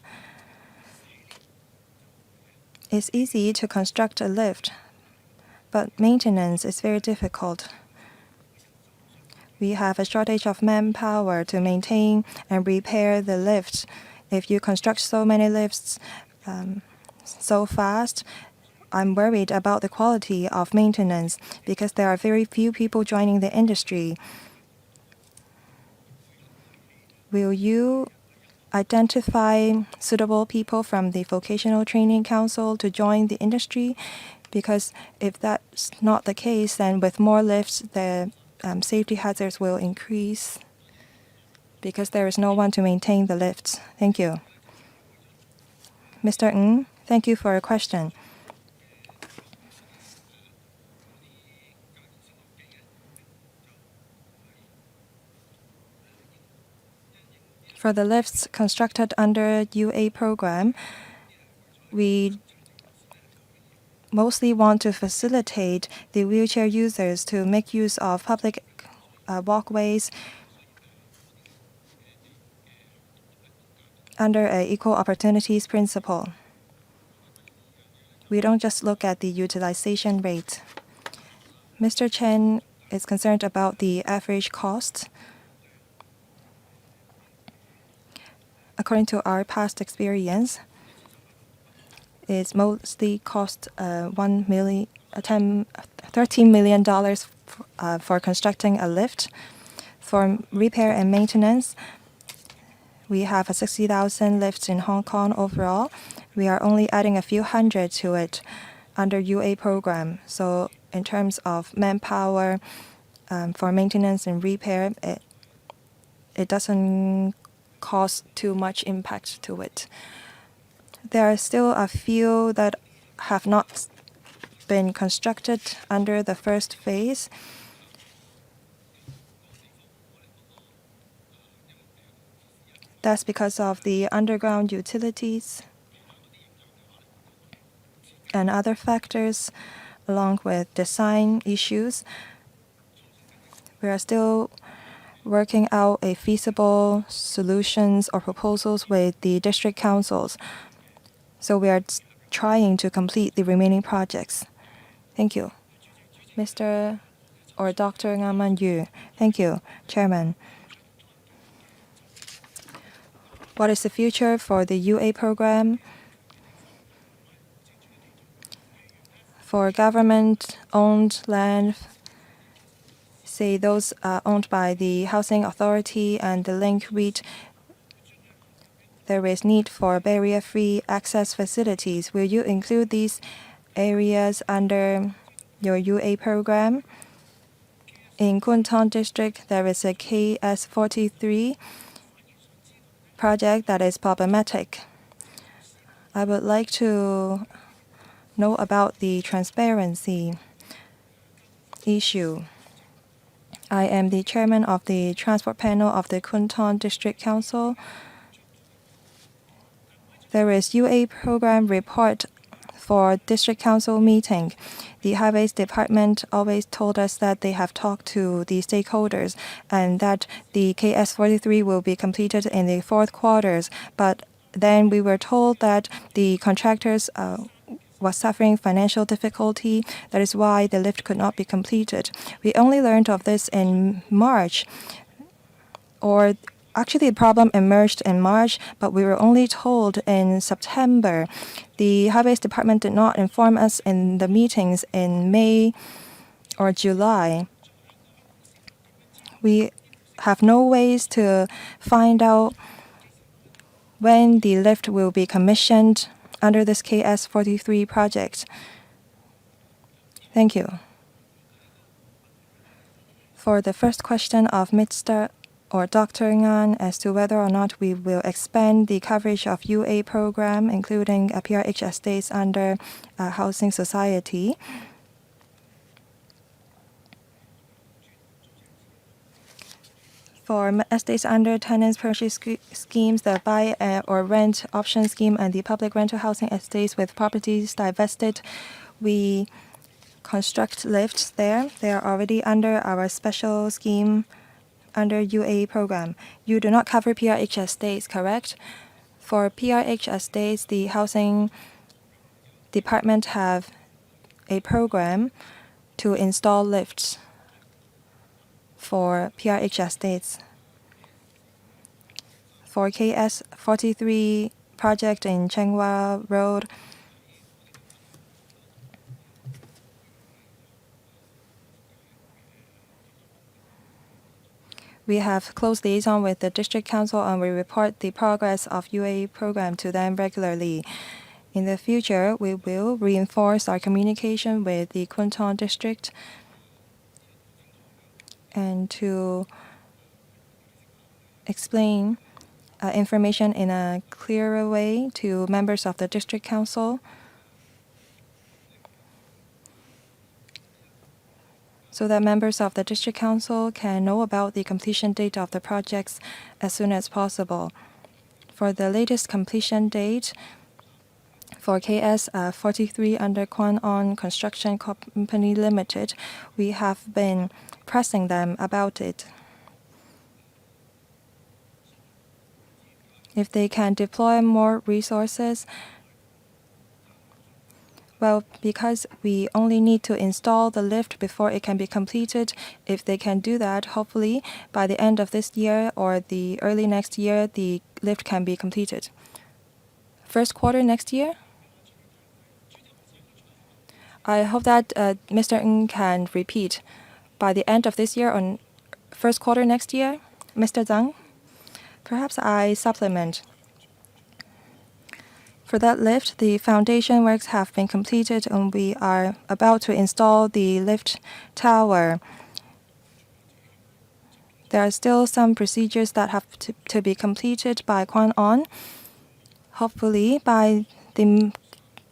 It's easy to construct a lift, but maintenance is very difficult. We have a shortage of manpower to maintain and repair the lifts. If you construct so many lifts so fast, I'm worried about the quality of maintenance because there are very few people joining the industry. Will you identify suitable people from the Vocational Training Council to join the industry? Because if that's not the case, then with more lifts, the safety hazards will increase because there is no one to maintain the lifts. Thank you. Mr. Ng, thank you for your question. For the lifts constructed under UA program, we mostly want to facilitate the wheelchair users to make use of public walkways under an equal opportunities principle. We don't just look at the utilization rate. Mr. Chen is concerned about the average cost. According to our past experience, it's mostly cost $13 million for constructing a lift. For repair and maintenance, we have 60,000 lifts in Hong Kong overall. We are only adding a few hundred to it under UA program. So in terms of manpower for maintenance and repair, it doesn't cause too much impact to it. There are still a few that have not been constructed under the first phase. That's because of the underground utilities and other factors, along with design issues. We are still working out a feasible solutions or proposals with the district councils. So we are trying to complete the remaining projects. Thank you. Mr. or Dr. Ngaman Yu. Thank you, Chairman. What is the future for the UA program? For government-owned land, say those owned by the Housing Authority and the Link REIT, there is need for barrier-free access facilities. Will you include these areas under your UA program? In Kwun Tong District, there is a KS43 project that is problematic. I would like to know about the transparency issue. I am the chairman of the transport panel of the Kwun Tong District Council. There is UA program report for district council meeting. The highways department always told us that they have talked to the stakeholders and that the KS43 will be completed in the fourth quarters. But then we were told that the contractors was suffering financial difficulty. That is why the lift could not be completed. We only learned of this in March, or actually, the problem emerged in March, but we were only told in September. The Highways Department did not inform us in the meetings in May or July. We have no ways to find out when the lift will be commissioned under this KS43 project. Thank you. For the first question of Mr. or Dr. Ngan as to whether or not we will expand the coverage of UA program, including PRH estates under Housing Society. For estates under tenants purchase schemes, the buy or rent option scheme, and the public rental housing estates with properties divested, we construct lifts there. They are already under our special scheme under UA program. You do not cover PRH estates, correct? For PRH estates, the housing department have a program to install lifts for PRH estates. For KS43 project in Chenghua Road, we have close liaison with the district council and we report the progress of UA program to them regularly. In the future, we will reinforce our communication with the Kwun Tong district and to explain information in a clearer way to members of the district council, so that members of the district council can know about the completion date of the projects as soon as possible. For the latest completion date, for KS43 under Kwon On Construction Company Limited, we have been pressing them about it. If they can deploy more resources, well, because we only need to install the lift before it can be completed, if they can do that, hopefully by the end of this year or the early next year, the lift can be completed. First quarter next year? I hope that Mr. Ng can repeat. By the end of this year or first quarter next year? Mr. Zhang? Perhaps I supplement. For that lift, the foundation works have been completed and we are about to install the lift tower. There are still some procedures that have to be completed by Kwon On. Hopefully, by the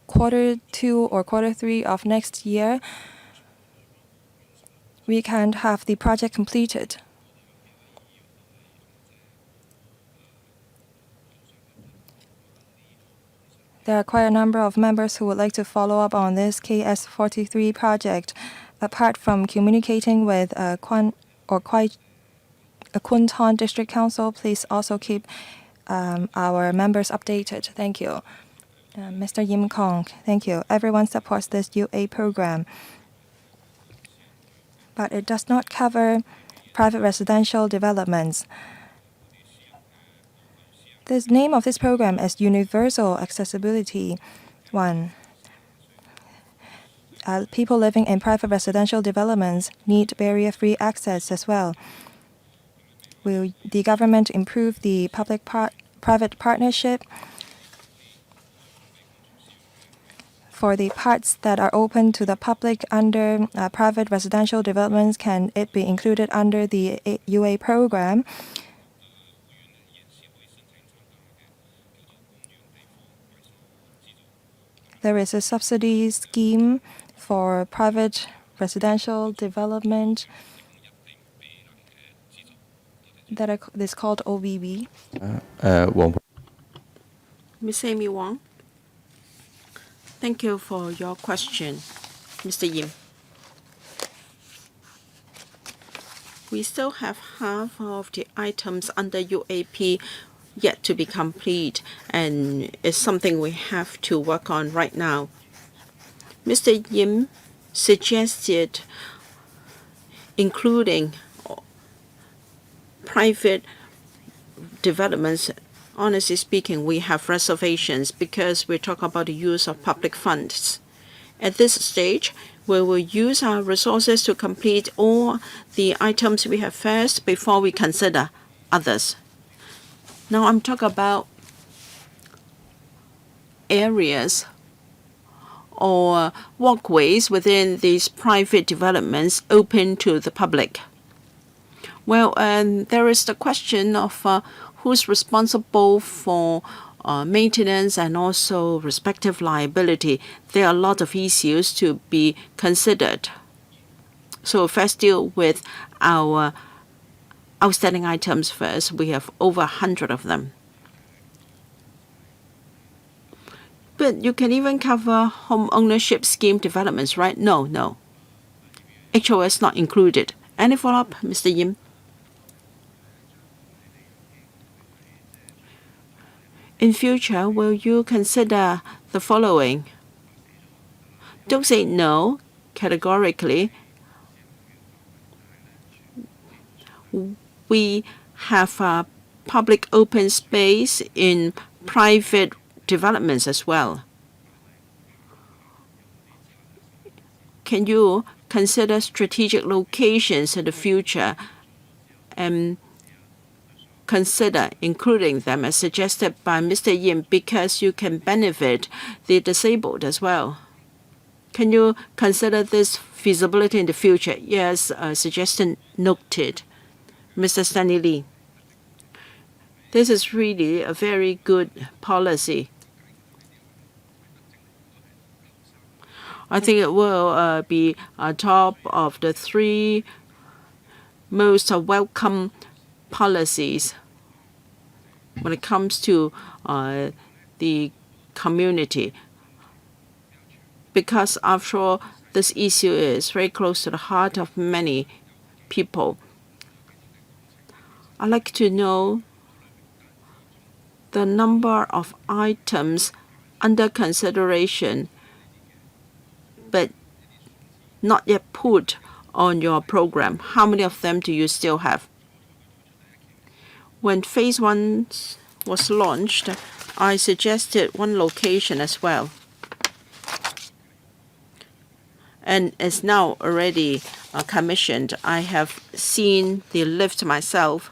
quarter 2 or quarter 3 of next year, we can have the project completed. There are quite a number of members who would like to follow up on this KS43 project. Apart from communicating with Kwun Tong District Council, please also keep our members updated. Thank you. Mr. Yim Kong, thank you. Everyone supports this UA program, but it does not cover private residential developments. The name of this program is Universal Accessibility 1. people living in private residential developments need barrier-free access as well. Will the government improve the public-private partnership? For the parts that are open to the public under private residential developments, can it be included under the UA program? There is a subsidy scheme for private residential development that is called OBB. 黃 Ms. Amy Wong, thank you for your question. Mr. Yim, we still have half of the items under UAP yet to be complete, and it's something we have to work on right now. Mr. Yim suggested including private developments. Honestly speaking, we have reservations because we talk about the use of public funds. At this stage, we will use our resources to complete all the items we have first before we consider others. Now I'm talking about areas or walkways within these private developments open to the public. Well, there is the question of who's responsible for maintenance and also respective liability. There are a lot of issues to be considered. So first deal with our outstanding items first. We have over 100 of them. But you can even cover home ownership scheme developments, right? No. HOS not included. Any follow-up, Mr. Yim? In future, will you consider the following? Don't say no categorically. We have public open space in private developments as well. Can you consider strategic locations in the future and consider including them as suggested by Mr. Yim, because you can benefit the disabled as well? Can you consider this feasibility in the future? Yes, suggestion noted. Mr. Stanley Lee. This is really a very good policy. I think it will be on top of the 3 most welcome policies when it comes to the community. Because after all, this issue is very close to the heart of many people. I'd like to know the number of items under consideration but not yet put on your program. How many of them do you still have? When phase 1 was launched, I suggested 1 location as well. And it's now already commissioned. I have seen the lift myself.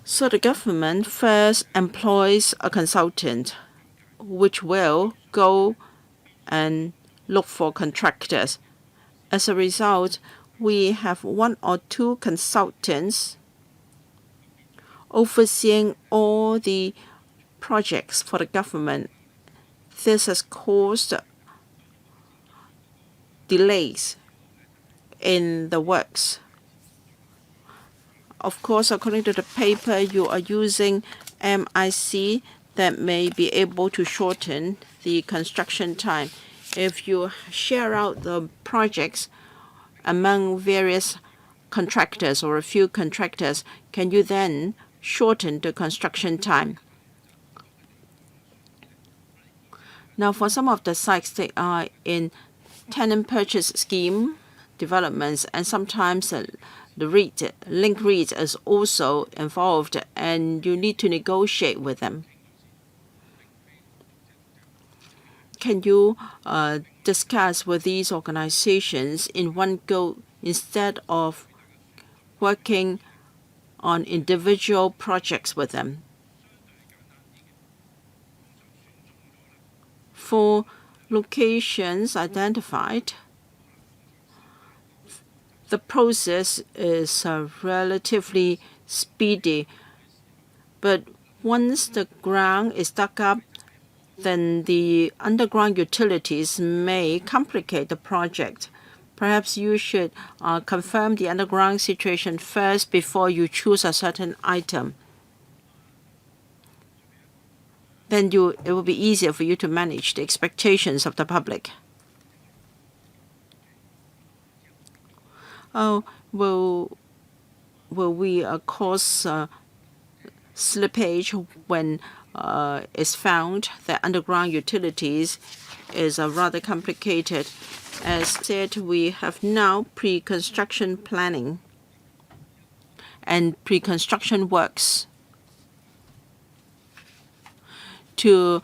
So the government first employs a consultant, which will go and look for contractors. As a result, we have 1 or 2 consultants overseeing all the projects for the government. This has caused delays in the works. Of course, according to the paper, you are using MIC that may be able to shorten the construction time. If you share out the projects among various contractors or a few contractors, can you then shorten the construction time? Now, for some of the sites, they are in tenant purchase scheme developments, and sometimes the link REIT is also involved, and you need to negotiate with them. can you discuss with these organizations in one go instead of working on individual projects with them? For locations identified, the process is relatively speedy, but once the ground is dug up, then the underground utilities may complicate the project. Perhaps you should confirm the underground situation first before you choose a certain item. Then it will be easier for you to manage the expectations of the public. Oh, will we cause slippage when it's found that underground utilities is rather complicated? As said, we have now pre-construction planning and pre-construction works to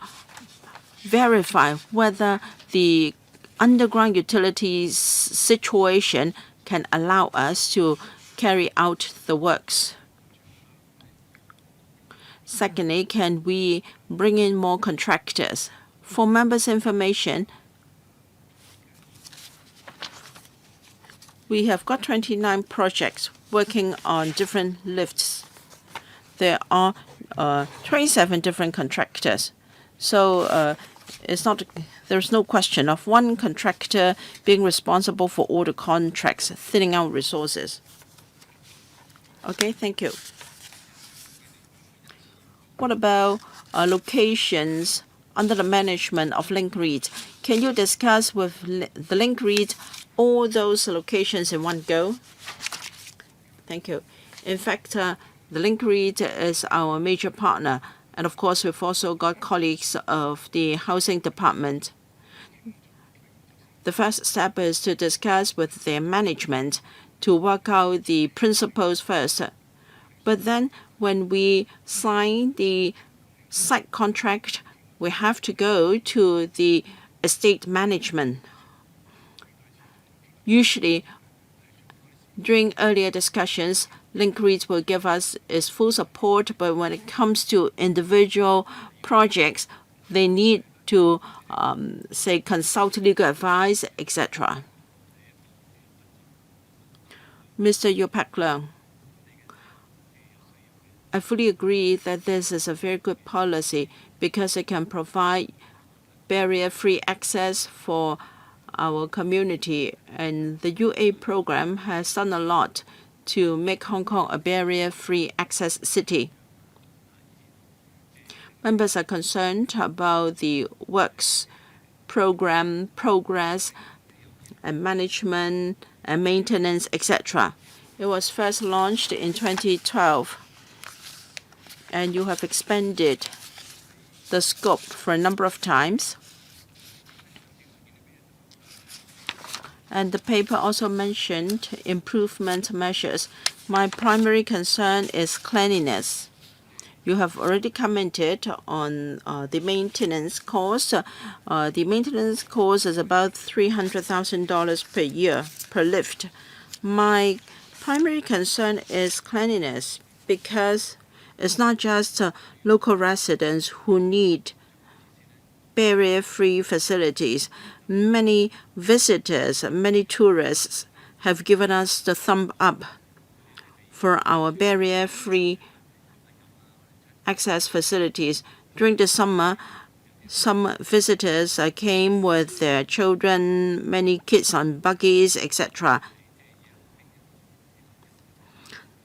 verify whether the underground utilities situation can allow us to carry out the works. Secondly, can we bring in more contractors? For members' information, we have got 29 projects working on different lifts. There are 27 different contractors. So there's no question of one contractor being responsible for all the contracts, thinning out resources. Okay, thank you. What about locations under the management of Link REIT? Can you discuss with the Link REIT all those locations in one go? Thank you. In fact, the Link REIT is our major partner. And of course, we've also got colleagues of the housing department. The first step is to discuss with their management to work out the principles first. But then when we sign the site contract, we have to go to the estate management. Usually, during earlier discussions, Link REIT will give us its full support, but when it comes to individual projects, they need to, consult legal advice, etc. Mr. Yu Pak Leung, I fully agree that this is a very good policy because it can provide barrier-free access for our community, and the UA program has done a lot to make Hong Kong a barrier-free access city. Members are concerned about the works program progress and management and maintenance, etc. It was first launched in 2012, and you have expanded the scope for a number of times. And the paper also mentioned improvement measures. My primary concern is cleanliness. You have already commented on the maintenance cost. The maintenance cost is about $300,000 per year per lift. My primary concern is cleanliness because it's not just local residents who need barrier-free facilities. Many visitors, many tourists have given us the thumb up for our barrier-free access facilities. During the summer, some visitors came with their children, many kids on buggies, etc.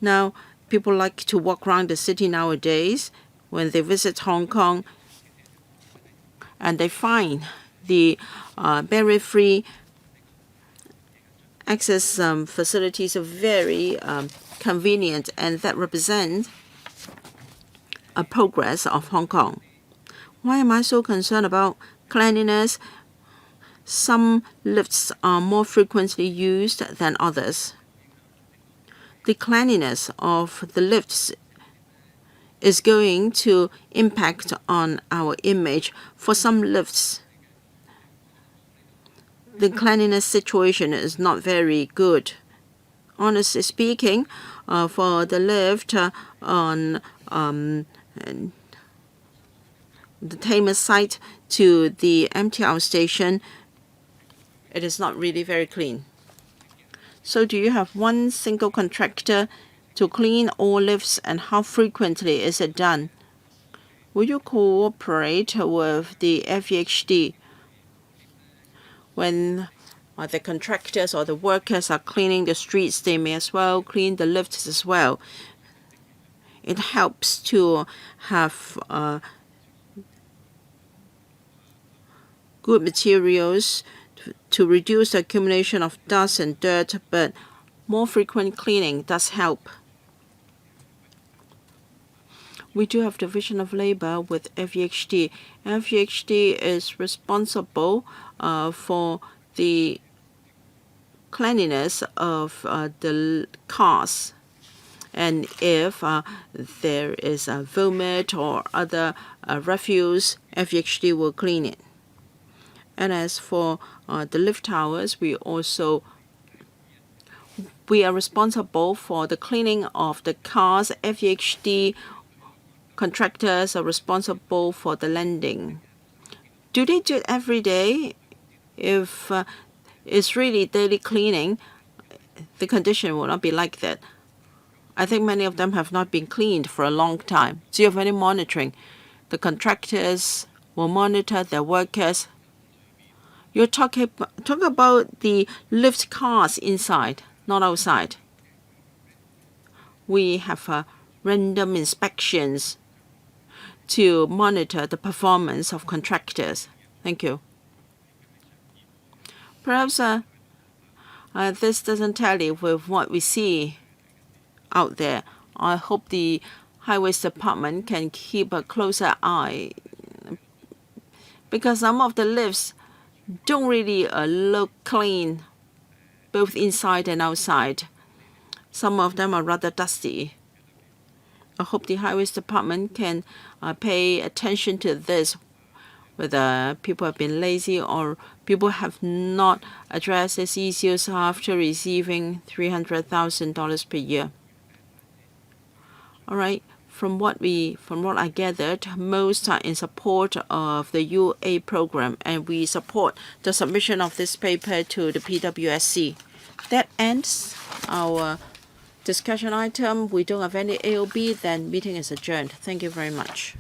Now, people like to walk around the city nowadays when they visit Hong Kong, and they find the barrier-free access facilities are very convenient, and that represents a progress of Hong Kong. Why am I so concerned about cleanliness? Some lifts are more frequently used than others. The cleanliness of the lifts is going to impact on our image. For some lifts, the cleanliness situation is not very good. Honestly speaking, for the lift on the Thames site to the MTR station, it is not really very clean. So do you have one single contractor to clean all lifts, and how frequently is it done? Will you cooperate with the FEHD when the contractors or the workers are cleaning the streets? They may as well clean the lifts as well. It helps to have good materials to reduce the accumulation of dust and dirt, but more frequent cleaning does help. We do have division of labor with FEHD. FEHD is responsible for the cleanliness of the cars. And if there is a vomit or other refuse, FEHD will clean it. And as for the lift towers, we are responsible for the cleaning of the cars. FEHD contractors are responsible for the landing. Do they do it every day? If it's really daily cleaning, the condition will not be like that. I think many of them have not been cleaned for a long time. Do you have any monitoring? The contractors will monitor their workers. You're talking about the lift cars inside, not outside. We have random inspections to monitor the performance of contractors. Thank you. Perhaps this doesn't tally with what we see out there. I hope the Highways Department can keep a closer eye, because some of the lifts don't really look clean, both inside and outside. Some of them are rather dusty. I hope the Highways Department can pay attention to this, whether people have been lazy or people have not addressed these issues after receiving $300,000 per year. All right. From what I gathered, most are in support of the UA program, and we support the submission of this paper to the PWSC. That ends our discussion item. We don't have any AOB, then meeting is adjourned. Thank you very much.